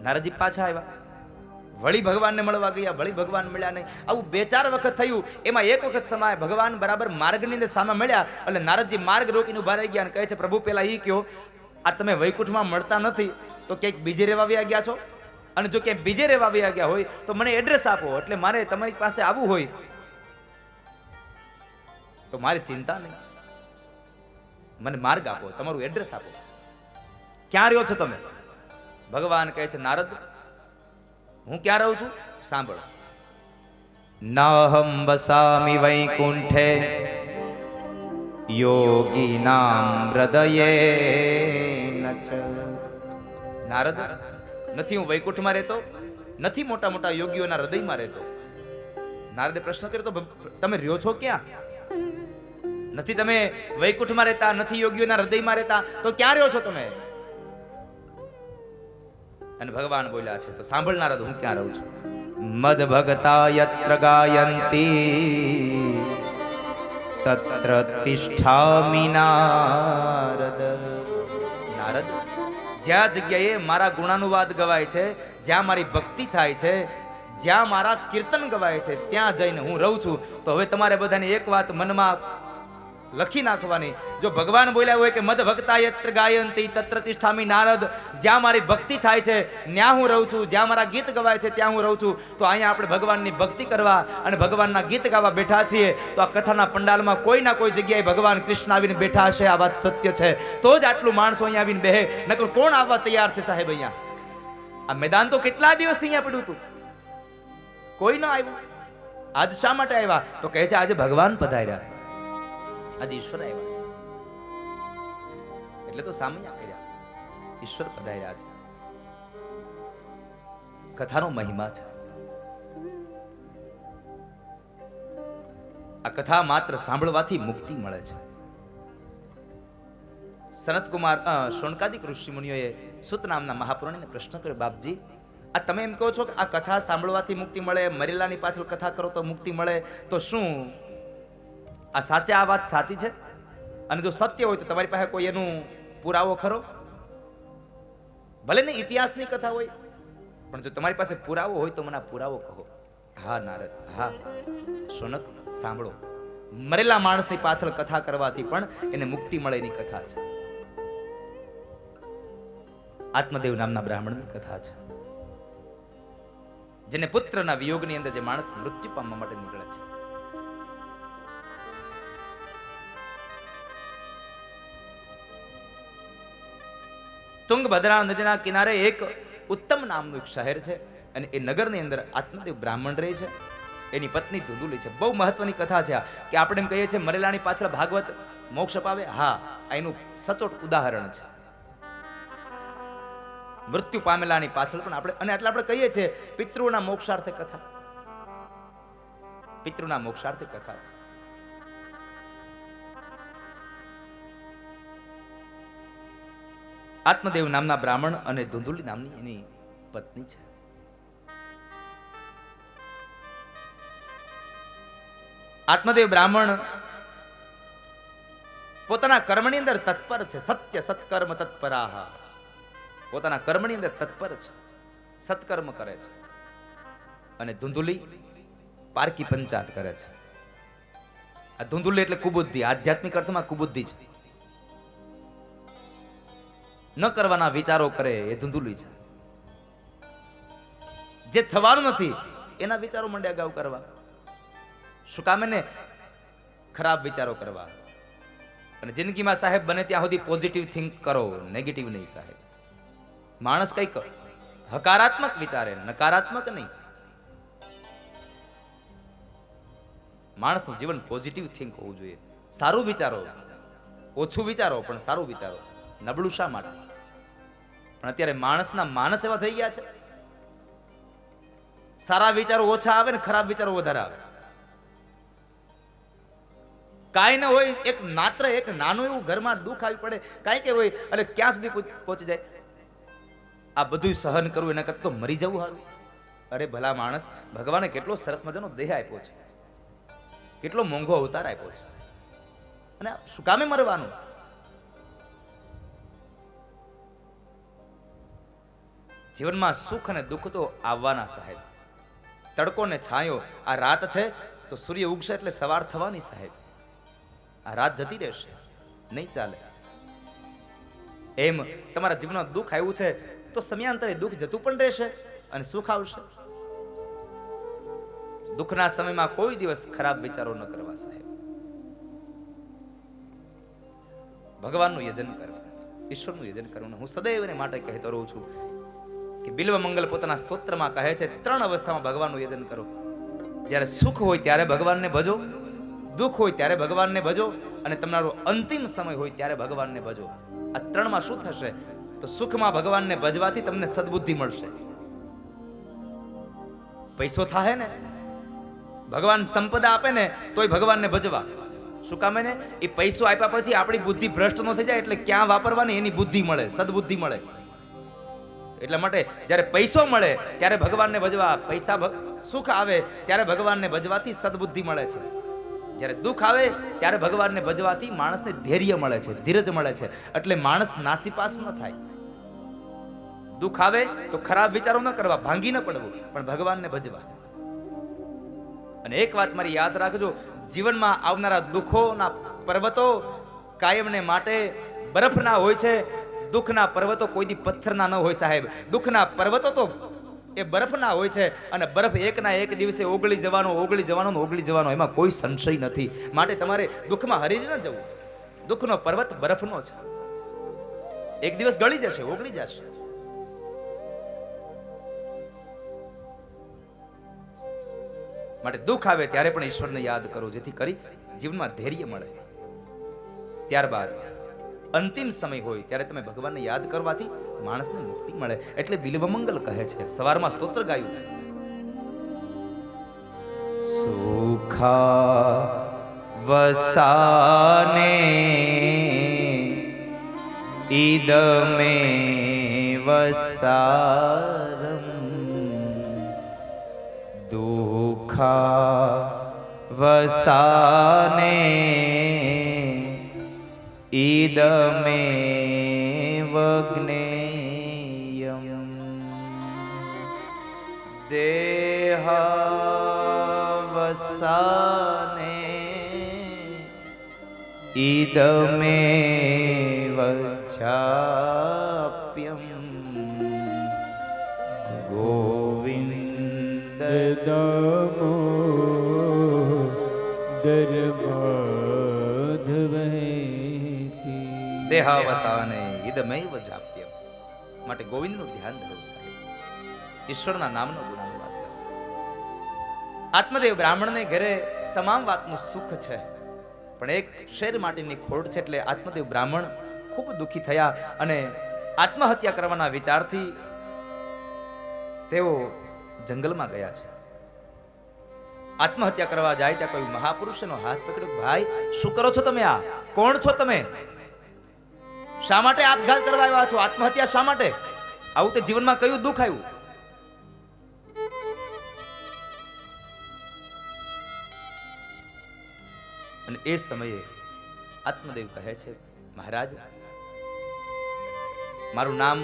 નારદજી પાછા આવ્યા, વળી ભગવાનને મળવા ગયા, વળી ભગવાન મળ્યા નહીં. આવું 2-4 વખત થયું. એમાં એક વખત સમય ભગવાન બરાબર માર્ગની અંદર સામે મળ્યા એટલે નારદજી માર્ગ રોકીને ઉભા રહી ગયા અને કહે છે પ્રભુ પેલા ઈ કયો આ તમે વૈકુંઠમાં મળતા નથી તો ક્યાંક બીજે રહેવા આવ્યા ગયા છો? અને જો ક્યાંક બીજે રહેવા આવ્યા ગયા હોય તો મને એડ્રેસ આપો, એટલે મારે તમારી પાસે આવવું હોય તો મારી ચિંતા નહીં, મને માર્ગ આપો, તમારું એડ્રેસ આપો. ક્યાં રહ્યો છો તમે? ભગવાન કહે છે નારદ હું ક્યાં રહું છું સાંભળો. નાહમ વસામિ વૈકુંઠે યોગીનામ હૃદયે નચ. નારદ નથી હું વૈકુંઠમાં રહેતો, નથી મોટા મોટા યોગીઓના હૃદયમાં રહેતો. નારદે પ્રશ્ન કર્યો તો તમે રહ્યો છો ક્યાં? નથી તમે વૈકુંઠમાં રહેતા, નથી યોગીઓના હૃદયમાં રહેતા, તો ક્યાં રહ્યો છો તમે? અને ભગવાન બોલ્યા છે તો સાંભળનાર હું ક્યાં રહું છું. મદ ભગતા યત્ર ગાયંતી તત્ર તિષ્ઠામિ નારદ. નારદ જ્યાં જગ્યાએ મારા ગુણાનુવાદ ગવાય છે, જ્યાં મારી ભક્તિ થાય છે, જ્યાં મારા કીર્તન ગવાય છે ત્યાં જઈને હું રહું છું. તો હવે તમારે બધાને એક વાત મનમાં લખી નાખવાની. જો ભગવાન બોલ્યા હોય કે મદ ભક્તા યત્ર ગાયંતી તત્ર તિષ્ઠામિ નારદ, જ્યાં મારી ભક્તિ થાય છે ત્યાં હું રહું છું, જ્યાં મારા ગીત ગવાય છે ત્યાં હું રહું છું. તો અહીંયા આપણે ભગવાનની ભક્તિ કરવા અને ભગવાનના ગીત ગાવા બેઠા છીએ. તો આ કથાના પંડાલમાં કોઈ ના કોઈ જગ્યાએ ભગવાન કૃષ્ણ આવીને બેઠા હશે, આ વાત સત્ય છે. તો જ આટલું માણસો અહીંયા આવીને બેહે, નકર કોણ આવવા તૈયાર છે સાહેબ? અહીંયા આ મેદાન તો કેટલા દિવસથી અહીંયા પડ્યું હતું, કોઈ ન આવ્યું. આજ શા માટે આવ્યા? તો કહે છે આજે ભગવાન પધાર્યા, આજે ઈશ્વર આવ્યા છે. એટલે તો સામૈયા કર્યા, ઈશ્વર પધાર્યા છે. કથાનો મહિમા છે. આ કથા માત્ર સાંભળવાથી મુક્તિ મળે છે. સનતકુમાર શૌનકાદિક ઋષિ મુનિઓએ સુત નામના મહાપુરુષને પ્રશ્ન કર્યો, બાપજી આ તમે એમ કહો છો કે આ કથા સાંભળવાથી મુક્તિ મળે, મરેલાની પાછળ કથા કરો તો મુક્તિ મળે, તો શું આ સાચા, આ વાત સાચી છે? અને જો સત્ય હોય તો તમારી પાસે કોઈ એનું પુરાવો ખરો? ભલે ને ઇતિહાસની કથા હોય, પણ જો તમારી પાસે પુરાવો હોય તો મને આ પુરાવો કહો. હા નારદ, હા શૌનક, સાંભળો, મરેલા માણસની પાછળ કથા કરવાથી પણ એને મુક્તિ મળે એની કથા છે. આત્મદેવ નામના બ્રાહ્મણની કથા છે, જેને પુત્રના વિયોગની અંદર જે માણસ મૃત્યુ પામવા માટે નીકળે છે. તુંગભદ્રા નદીના કિનારે એક ઉત્તમ નામનું એક શહેર છે, અને એ નગરની અંદર આત્મદેવ બ્રાહ્મણ રહે છે. એની પત્ની ધુંધુલી છે. બહુ મહત્વની કથા છે આ, કે આપણે એમ કહીએ છીએ મરેલાની પાછળ ભાગવત મોક્ષ અપાવે. હા, એનું સચોટ ઉદાહરણ છે. મૃત્યુ પામેલાની પાછળ પણ આપણે, અને એટલે આપણે કહીએ છીએ પિતૃના મોક્ષાર્થે કથા, પિતૃના મોક્ષાર્થે કથા છે. આત્મદેવ નામના બ્રાહ્મણ અને ધુંધુલી નામની એની પત્ની છે. આત્મદેવ બ્રાહ્મણ પોતાના કર્મની અંદર તત્પર છે. સત્ય સત્કર્મ તત્પરાહ, પોતાના કર્મની અંદર તત્પર છે, સત્કર્મ કરે છે. અને ધુંધુલી પારકી પંચાત કરે છે. આ ધુંધુલી એટલે કુબુદ્ધિ, આધ્યાત્મિક અર્થમાં કુબુદ્ધિ છે. ન કરવાના વિચારો કરે એ ધુંધુલી છે. જે થવાનું નથી એના વિચારો મંડ્યા ગાવ કરવા. શું કામ? એને ખરાબ વિચારો કરવા. અને જિંદગીમાં સાહેબ બને ત્યાં સુધી પોઝિટિવ થિંક કરો, નેગેટિવ નહીં સાહેબ. માણસ કઈક હકારાત્મક વિચારે, નકારાત્મક નહીં. માણસનું જીવન પોઝિટિવ થિંક હોવું જોઈએ. સારું વિચારો, ઓછું વિચારો પણ સારું વિચારો. નબળું શા માટે? પણ અત્યારે માણસના માનસ એવા થઈ ગયા છે, સારા વિચારો ઓછા આવે ને ખરાબ વિચારો વધારે આવે. કાંઈ ન હોય, એક માત્ર એક નાનું એવું ઘરમાં દુઃખ આવી પડે, કાંઈ કે હોય, અને ક્યાં સુધી પહોંચી જાય? આ બધું સહન કરવું એના કરતા તો મરી જવું હારું. અરે ભલા માણસ, ભગવાને કેટલો સરસ મજાનો દેહ આપ્યો છે, કેટલો મોંઘો અવતાર આપ્યો છે, અને શું કામે મરવાનું? જીવનમાં સુખ અને દુઃખ તો આવવાના સાહેબ. તડકો ને છાંયો, આ રાત છે તો સૂર્ય ઉગશે એટલે સવાર થવાની સાહેબ. આ રાત જતી રહેશે, નહીં ચાલે. એમ તમારા જીવનમાં દુઃખ આવ્યું છે તો સમયાંતરે દુઃખ જતું પણ રહેશે અને સુખ આવશે. દુઃખના સમયમાં કોઈ દિવસ ખરાબ વિચારો ન કરવા સાહેબ. ભગવાનનું યજન કરવું, ઈશ્વરનું યજન કરવું. હું સદૈવ એને માટે કહેતો રહું છું કે બિલ્વ મંગલ પોતાના સ્તોત્રમાં કહે છે 3 અવસ્થામાં ભગવાનનું યજન કરો. જ્યારે સુખ હોય ત્યારે ભગવાનને ભજો, દુઃખ હોય ત્યારે ભગવાનને ભજો, અને તમારો અંતિમ સમય હોય ત્યારે ભગવાનને ભજો. આ 3માં શું થશે? તો સુખમાં ભગવાનને ભજવાથી તમને સદબુદ્ધિ મળશે. પૈસો થાય ને, ભગવાન સંપદા આપે ને તોય ભગવાનને ભજવા. શું કામ? ને એ પૈસો આપ્યા પછી આપણી બુદ્ધિ ભ્રષ્ટ ન થઈ જાય, એટલે ક્યાં વાપરવાની એની બુદ્ધિ મળે, સદબુદ્ધિ મળે. એટલા માટે જ્યારે પૈસો મળે ત્યારે ભગવાનને ભજવા, પૈસા સુખ આવે ત્યારે ભગવાનને ભજવાથી સદબુદ્ધિ મળે છે. જ્યારે દુઃખ આવે ત્યારે ભગવાનને ભજવાથી માણસને ધૈર્ય મળે છે, ધીરજ મળે છે. એટલે માણસ નાસીપાસ ન થાય. દુઃખ આવે તો ખરાબ વિચારો ન કરવા, ભાંગી ન પડવું, પણ ભગવાનને ભજવા. અને એક વાત મારી યાદ રાખજો, જીવનમાં આવનારા દુઃખોના પર્વતો કાયમને માટે બરફના હોય છે, દુઃખના પર્વતો કોઈ દી પથ્થરના ન હોય સાહેબ. દુઃખના પર્વતો તો એ બરફના હોય છે, અને બરફ એકના એક દિવસે ઓગળી જવાનો, એમાં કોઈ સંશય નથી. માટે તમારે દુઃખમાં હરી ન જવું. દુઃખનો પર્વત બરફનો છે, એક દિવસ ગળી જશે, ઓગળી જશે. માટે દુઃખ આવે ત્યારે પણ ઈશ્વરને યાદ કરો, જેથી કરી જીવનમાં ધૈર્ય મળે. ત્યારબાદ અંતિમ સમય હોય ત્યારે તમે ભગવાનને યાદ કરવાથી માણસને મુક્તિ મળે. એટલે બિલ્વમંગલ કહે છે, સવારમાં સ્તોત્ર ગાયું, સુખા વસાને ઈદમે વસારમ દુઃખા વસાને ઈદમે વગ્નેયમ દેહાવસાને ઈદમે વચાપ્યમ ગોવિંદ દમો દરમાધવૈતિ દેહાવસાને ઈદમૈવ જાપ્યમ. માટે ગોવિંદનું ધ્યાન ધરો સાહેબ, ઈશ્વરના નામનો ગુણાનુવાદ કરો. આત્મદેવ બ્રાહ્મણને ઘરે તમામ વાતનું સુખ છે, પણ એક શેર માટીની ખોડ છે. એટલે આત્મદેવ બ્રાહ્મણ ખૂબ દુઃખી થયા અને આત્મહત્યા કરવાના વિચારથી તેઓ જંગલમાં ગયા છે. આત્મહત્યા કરવા જાય ત્યાં કોઈ મહાપુરુષનો હાથ પકડ્યો, ભાઈ શું કરો છો તમે? આ કોણ છો તમે? શા માટે આપઘાત કરવા આવ્યા છો? આત્મહત્યા શા માટે? આવું તે જીવનમાં કયું દુઃખ આવ્યું? અને એ સમયે આત્મદેવ કહે છે, મહારાજ મારું નામ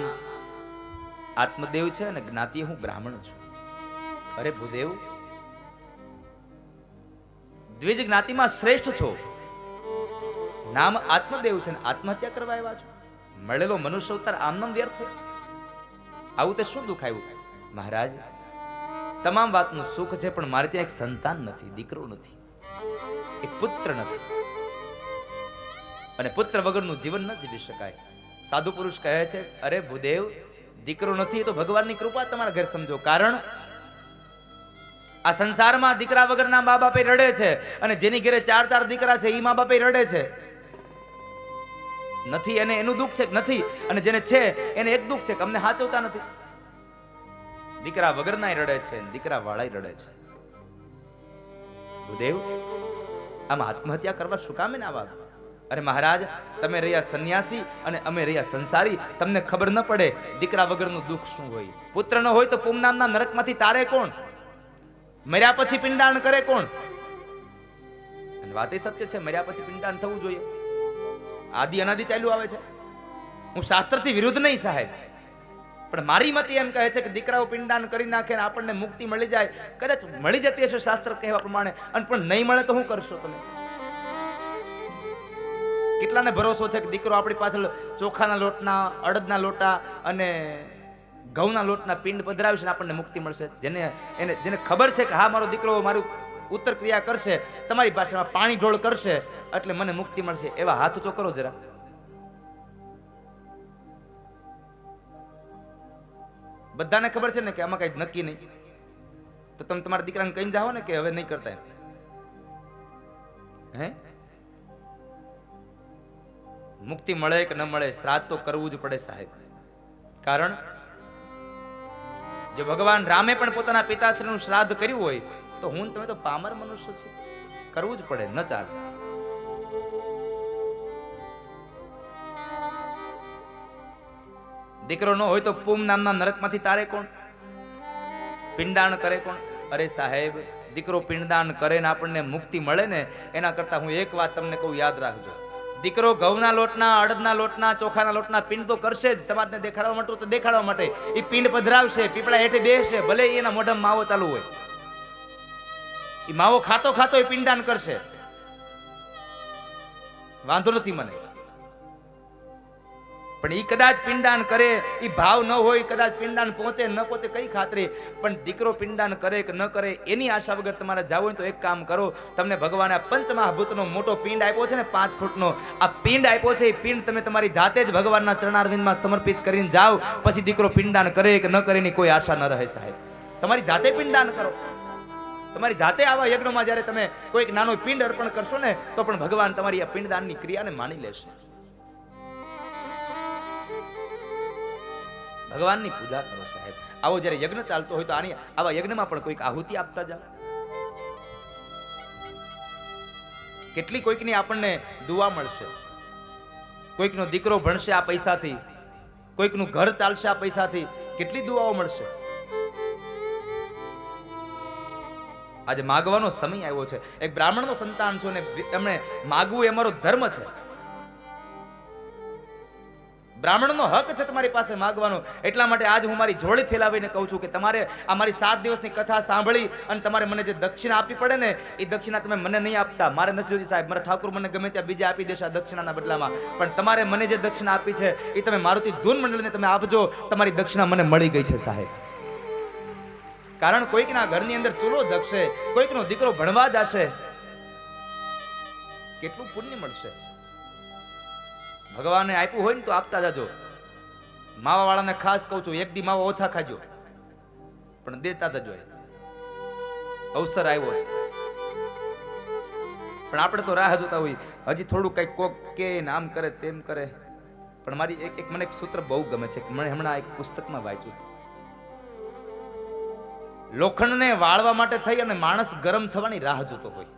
આત્મદેવ છે અને જ્ઞાતિએ હું બ્રાહ્મણ છું. અરે ભૂદેવ, દ્વિજ જ્ઞાતિમાં શ્રેષ્ઠ છો, નામ આત્મદેવ છે, આત્મહત્યા કરવા આવ્યા છો? મળેલો મનુષ્ય અવતાર આમનામ વ્યર્થ હોય? આવું તે શું દુઃખ આવ્યું? મહારાજ તમામ વાતનું સુખ છે, પણ મારે ત્યાં એક સંતાન નથી, દીકરો નથી, એક પુત્ર નથી, અને પુત્ર વગરનું જીવન ન જીવી શકાય. સાધુ પુરુષ કહે છે, અરે ભૂદેવ, દીકરો નથી તો ભગવાનની કૃપા તમારા ઘર સમજો. કારણ આ સંસારમાં દીકરા વગરના મા બાપે રડે છે, અને જેની ઘરે 4 દીકરા છે એ મા બાપે રડે છે. નથી એને એનું દુઃખ છે નથી, અને જેને છે એને એક દુઃખ છે કે અમને હાચવતા નથી. દીકરા વગરના રડે છે, દીકરા વાળા રડે છે. ભૂદેવ, આમ આત્મહત્યા કરવા શું કામે ના આવા? અરે મહારાજ, તમે રહ્યા સંન્યાસી અને અમે રહ્યા સંસારી, તમને ખબર ન પડે દીકરા વગરનું દુઃખ શું હોય. પુત્ર ન હોય તો પૂમનામના નરકમાંથી તારે કોણ? મર્યા પછી પિંડાણ કરે કોણ? અને વાત એ સત્ય છે, મર્યા પછી પિંડાણ થવું જોઈએ. આદિ અનાદિ ચાલ્યું આવે છે. હું શાસ્ત્રથી વિરુદ્ધ નહીં સાહેબ, પણ મારી મત એમ કહે છે કે દીકરાઓ પિંડાણ કરી નાખે ને આપણને મુક્તિ મળી જાય. કદાચ મળી જતી હશે શાસ્ત્ર કહેવા પ્રમાણે, અને પણ નહીં મળે તો શું કરશો તમે? કેટલાને ભરોસો છે કે દીકરો આપણી પાછળ ચોખાના લોટના, અડદના લોટા અને ઘઉંના લોટના પિંડ પધરાવશે ને આપણને મુક્તિ મળશે. જેને ખબર છે કે હા મારો દીકરો મારું ઉત્તર ક્રિયા કરશે, તમારી ભાષામાં પાણી ઢોળ કરશે, એટલે મને મુક્તિ મળશે, એવા હાથ ઊંચો કરો જરા. બધાને ખબર છે ને કે આમાં કઈ નક્કી નહીં, તો તમે તમારા દીકરાને કહીને જાઓ ને કે હવે નહીં કરતા. હે, મુક્તિ મળે કે ન મળે, શ્રાદ્ધ તો કરવું જ પડે સાહેબ. કારણ જો ભગવાન રામે પણ પોતાના પિતાશ્રીનું શ્રાદ્ધ કર્યું હોય તો હું તમે તો પામર મનુષ્ય છે, કરવું જ પડે, ન ચાલે. દીકરો ન હોય તો પૂમ નામના નરકમાંથી તારે કોણ? પિંડાણ કરે કોણ? અરે સાહેબ, દીકરો પિંડદાન કરે ને આપણને મુક્તિ મળે ને, એના કરતા હું એક વાત તમને કહું, યાદ રાખજો. દીકરો ઘઉંના લોટના, અડદના લોટના, ચોખાના લોટના પિંડ તો કરશે જ, સમાજને દેખાડવા માટે તો દેખાડવા માટે. એ પિંડ પધરાવશે, પીપળા હેઠે બેસશે, ભલે એના મોઢામાં માવો ચાલુ હોય, એ માવો ખાતો ખાતો એ પિંડદાન કરશે. વાંધો નથી મને, પણ ઈ કદાચ પિંડદાન કરે, ઈ ભાવ ન હોય, કદાચ પિંડદાન પહોંચે ન પહોંચે કઈ ખાતરી, પણ દીકરો પિંડદાન કરે કે ન કરે એની આશા વગર તમારે જાવ હોય તો એક કામ કરો, તમને ભગવાને આ પંચમહાભૂતનો મોટો પિંડ આપ્યો છે ને 5 ફૂટનો, આ પિંડ આપ્યો છે, એ પિંડ તમે તમારી જાતે જ ભગવાનના ચરણારવિંદમાં સમર્પિત કરીને જાઓ, પછી દીકરો પિંડદાન કરે કે ન કરે એની કોઈ આશા ન રહે સાહેબ. તમારી જાતે પિંડદાન કરો, તમારી જાતે આવા યજ્ઞમાં જ્યારે તમે કોઈક નાનો પિંડ અર્પણ કરશો ને તો પણ ભગવાન તમારી આ પિંડદાનની ક્રિયાને માની લેશે. ભગવાનની પૂજા કરો સાહેબ. આવો જ્યારે યજ્ઞ ચાલતો હોય તો આવા યજ્ઞમાં પણ કોઈક આહુતિ આપતા જાઓ. કેટલી કોઈકની આપણને દુઆ મળશે, કોઈકનો દીકરો ભણશે આ પૈસાથી, કોઈકનું ઘર ચાલશે આ પૈસાથી, કેટલી દુઆઓ મળશે. આજે માગવાનો સમય આવ્યો છે. એક બ્રાહ્મણનો સંતાન છો ને એમણે માગવું એ અમારો ધર્મ છે, બ્રાહ્મણનો હક છે તમારી પાસે માગવાનો. એટલા માટે આજ હું મારી જોડી ફેલાવીને કહું છું કે તમારે આ મારી 7 દિવસની કથા સાંભળી અને તમારે મને જે દક્ષિણા આપવી પડે ને એ દક્ષિણા તમે મને નહીં આપતા, મારે નથી જોતી સાહેબ, મારા ઠાકુર મને ગમે ત્યાં બીજા આપી દેશે આ દક્ષિણાના બદલામાં, પણ તમારે મને જે દક્ષિણા આપી છે એ તમે મારુતિ ધૂન મંડળને તમે આપજો, તમારી દક્ષિણા મને મળી ગઈ છે સાહેબ. કારણ કોઈકના ઘરની અંદર ચૂલો જગશે, કોઈકનો દીકરો ભણવા જશે, કેટલું પુણ્ય મળશે. ભગવાને આપ્યું હોય ને તો આપતા જજો. માવા વાળાને ખાસ કહું છું, એક દી માવા ઓછા ખાજો પણ દેતા જજો. અવસર આવ્યો છે પણ આપણે તો રાહ જોતા હોય, હજી થોડું કઈક કોક કે આમ કરે તેમ કરે. પણ મારી એક મને એક સૂત્ર બહુ ગમે છે, મને હમણાં એક પુસ્તકમાં વાંચ્યું, લોખંડને વાળવા માટે થઈ અને માણસ ગરમ થવાની રાહ જોતો હોય.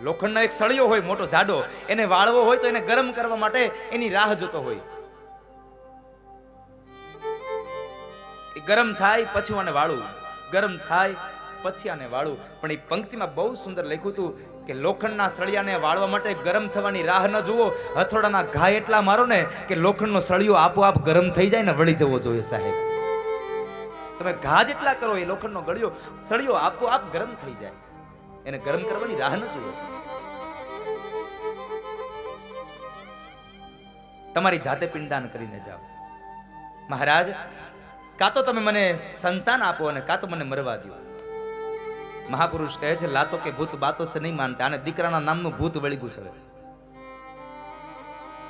લોખંડનો એક સળિયો હોય મોટો જાડો, એને વાળવો હોય તો એને ગરમ કરવા માટે એની રાહ જોતો હોય. એ ગરમ થાય પછી આને વાળું, ગરમ થાય પછી આને વાળું. પણ એ પંક્તિમાં બહુ સુંદર લખ્યું હતું કે લોખંડના સળિયાને વાળવા માટે ગરમ થવાની રાહ ન જુઓ, હથોડાના ઘા એટલા મારો ને કે લોખંડનો સળિયો આપોઆપ ગરમ થઈ જાય ને વળી જવો જોઈએ સાહેબ. તમે ઘા જેટલા કરો એ લોખંડનો સળિયો આપોઆપ ગરમ થઈ જાય, એને ગરમ કરવાની રાહ ન જુઓ. તમારી જાતે પિંડદાન કરીને જાઓ. મહારાજ કાં તો તમે મને સંતાન આપો અને કાં તો મને મરવા દો. મહાપુરુષ કહે છે લાતો કે ભૂત બાતો સે નહીં માનતા, આને દીકરાના નામનું ભૂત વળગ્યું છે.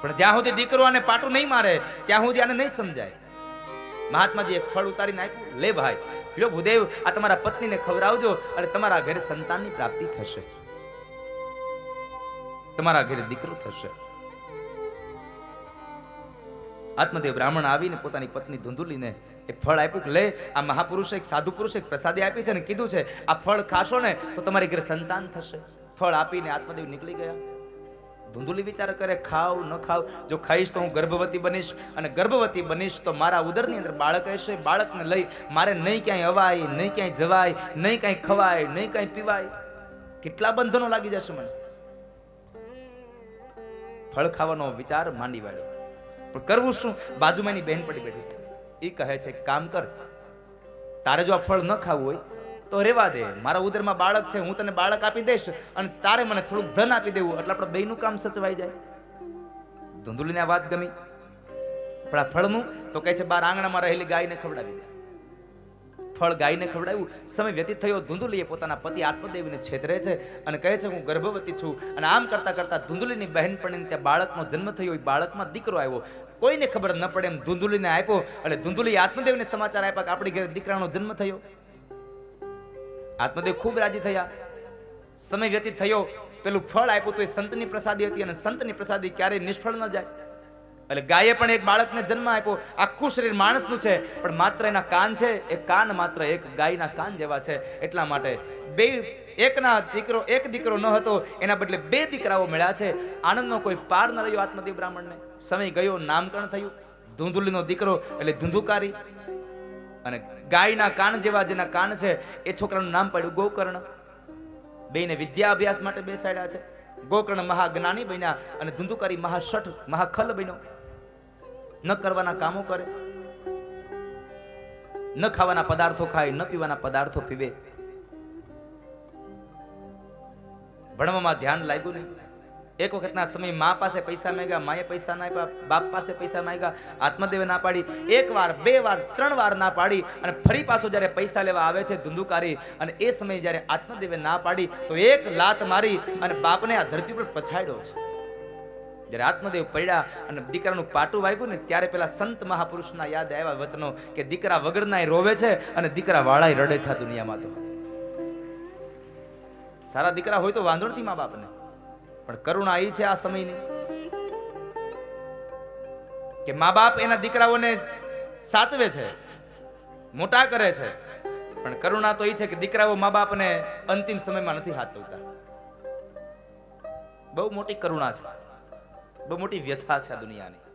પણ જ્યાં સુધી દીકરો આને પાટું નહીં મારે ત્યાં સુધી આને નહીં સમજાય. મહાત્માજી એક ફળ ઉતારીને આપ્યું, લે ભાઈ લ્યો ભૂદેવ, આ તમારા પત્નીને ખવડાવજો અને તમારા ઘરે સંતાનની પ્રાપ્તિ થશે, તમારા ઘરે દીકરો થશે. આત્મદેવ બ્રાહ્મણ આવીને પોતાની પત્ની ધુંધુલીને એક ફળ આપ્યું કે લે, આ મહાપુરુષે એક સાધુ પુરુષે એક પ્રસાદી આપી છે ને કીધું છે આ ફળ ખાશો ને તો તમારી ઘરે સંતાન થશે. ફળ આપીને આત્મદેવ નીકળી ગયા. ધુંધુલી વિચાર કરે ખાવ ન ખાવ, જો ખાઈશ તો હું ગર્ભવતી બનીશ અને ગર્ભવતી બનીશ તો મારા ઉદરની અંદર બાળક રહેશે, બાળકને લઈ મારે નહીં ક્યાંય અવાય, નહીં ક્યાંય જવાય, નહીં ક્યાંય ખવાય, નહીં ક્યાંય પીવાય, કેટલા બંધનો લાગી જશે મને. ફળ ખાવાનો વિચાર માંડી વાળ્યો, પણ કરવું શું? બાજુમાં એની બહેન પડી બેઠી, એ કહે છે કામ કર, તારે જો આ ફળ ન ખાવું હોય તો રેવા દે, મારા ઉદરમાં બાળક છે, હું તને બાળક આપી દઈશ અને તારે મને થોડુંક ધન આપી દેવું, એટલે આપણે બેયનું કામ સચવાઈ જાય. ધુંધુલીને આ વાત ગમી, પણ આ ફળનું તો કહે છે બાર આંગણામાં રહેલી ગાયને ખવડાવી દે. ફળ ગાયને ખવડાવ્યું. સમય વ્યતીત થયો. ધુંધુલીએ પોતાના પતિ આત્મદેવને છેતરે છે અને કહે છે હું ગર્ભવતી છું. અને આમ કરતા કરતા ધુંધુલીની બહેનપણીને ત્યાં બાળકનો જન્મ થયો. એ બાળકમાં દીકરો આવ્યો. કોઈને ખબર ન પડે એમ ધુંધુલીને આપ્યો. એટલે ધુંધુલીએ આત્મદેવને સમાચાર આપ્યા કે આપણી ઘરે દીકરાનો જન્મ થયો. આત્મદેવ ખૂબ રાજી થયા. સમય વ્યતીત થયો. પેલું ફળ આપ્યું તો એ સંતની પ્રસાદી હતી અને સંતની પ્રસાદી ક્યારેય નિષ્ફળ ન જાય. એટલે ગાયે પણ એક બાળકને જન્મ આપ્યો. આખું શરીર માણસનું છે પણ માત્ર એના કાન છે, એ કાન માત્ર એક ગાયના કાન જેવા છે. એટલા માટે એક દીકરો ન હતો, એના બદલે 2 દીકરાઓ મળ્યા છે. આનંદનો કોઈ પાર ન રહ્યો આત્મદેવ બ્રાહ્મણને. સમય ગયો, નામકરણ થયું. ધુંધુલીનો દીકરો એટલે ધુંધુકારી, અને ગાયના કાન જેવા જેના કાન છે એ છોકરાનું નામ પડ્યું ગોકર્ણ. બેને વિદ્યા અભ્યાસ માટે બેસાડ્યા છે. ગોકર્ણ મહાજ્ઞાની બન્યા અને ધુંધુકારી મહાશઠ મહાખલ બન્યો. ન કરવાના કામો કરે, ન ખાવાના પદાર્થો ખાય, ન પીવાના પદાર્થો પીવે. ભણવામાં ધ્યાન લાગ્યું નહીં. એક વખતના સમય મા પાસે પૈસા માંગ્યા, માએ પૈસા ના આપ્યા, બાપ પાસે પૈસા માંગ્યા, આત્મદેવે ના પાડી, એક વાર, બે વાર, ત્રણ વાર ના પાડી, અને ફરી પાછો જ્યારે પૈસા લેવા આવે છે ધુંધુકારી, અને એ સમયે જ્યારે આત્મદેવે ના પાડી તો એક લાત મારી અને બાપને આ ધરતી ઉપર પછાડ્યો છે. જ્યારે આત્મદેવ પડ્યા અને દીકરાનું પાટું વાગ્યું ને ત્યારે પેલા સંત મહાપુરુષના યાદ આવ્યા વચનો કે દીકરા વગરના રોવે છે અને દીકરા વાળાય રડે છે આ દુનિયામાં. તો સારા દીકરા હોય તો વાંધો નથી મા બાપને, પણ કરુણા એ છે આ સમયની કે મા બાપ એના દીકરાઓને સાચવે છે, મોટા કરે છે, પણ કરુણા તો એ છે કે દીકરાઓ મા બાપને અંતિમ સમયમાં નથી સાચવતા. બહુ મોટી કરુણા છે, બહુ મોટી વ્યથા છે આ દુનિયાની.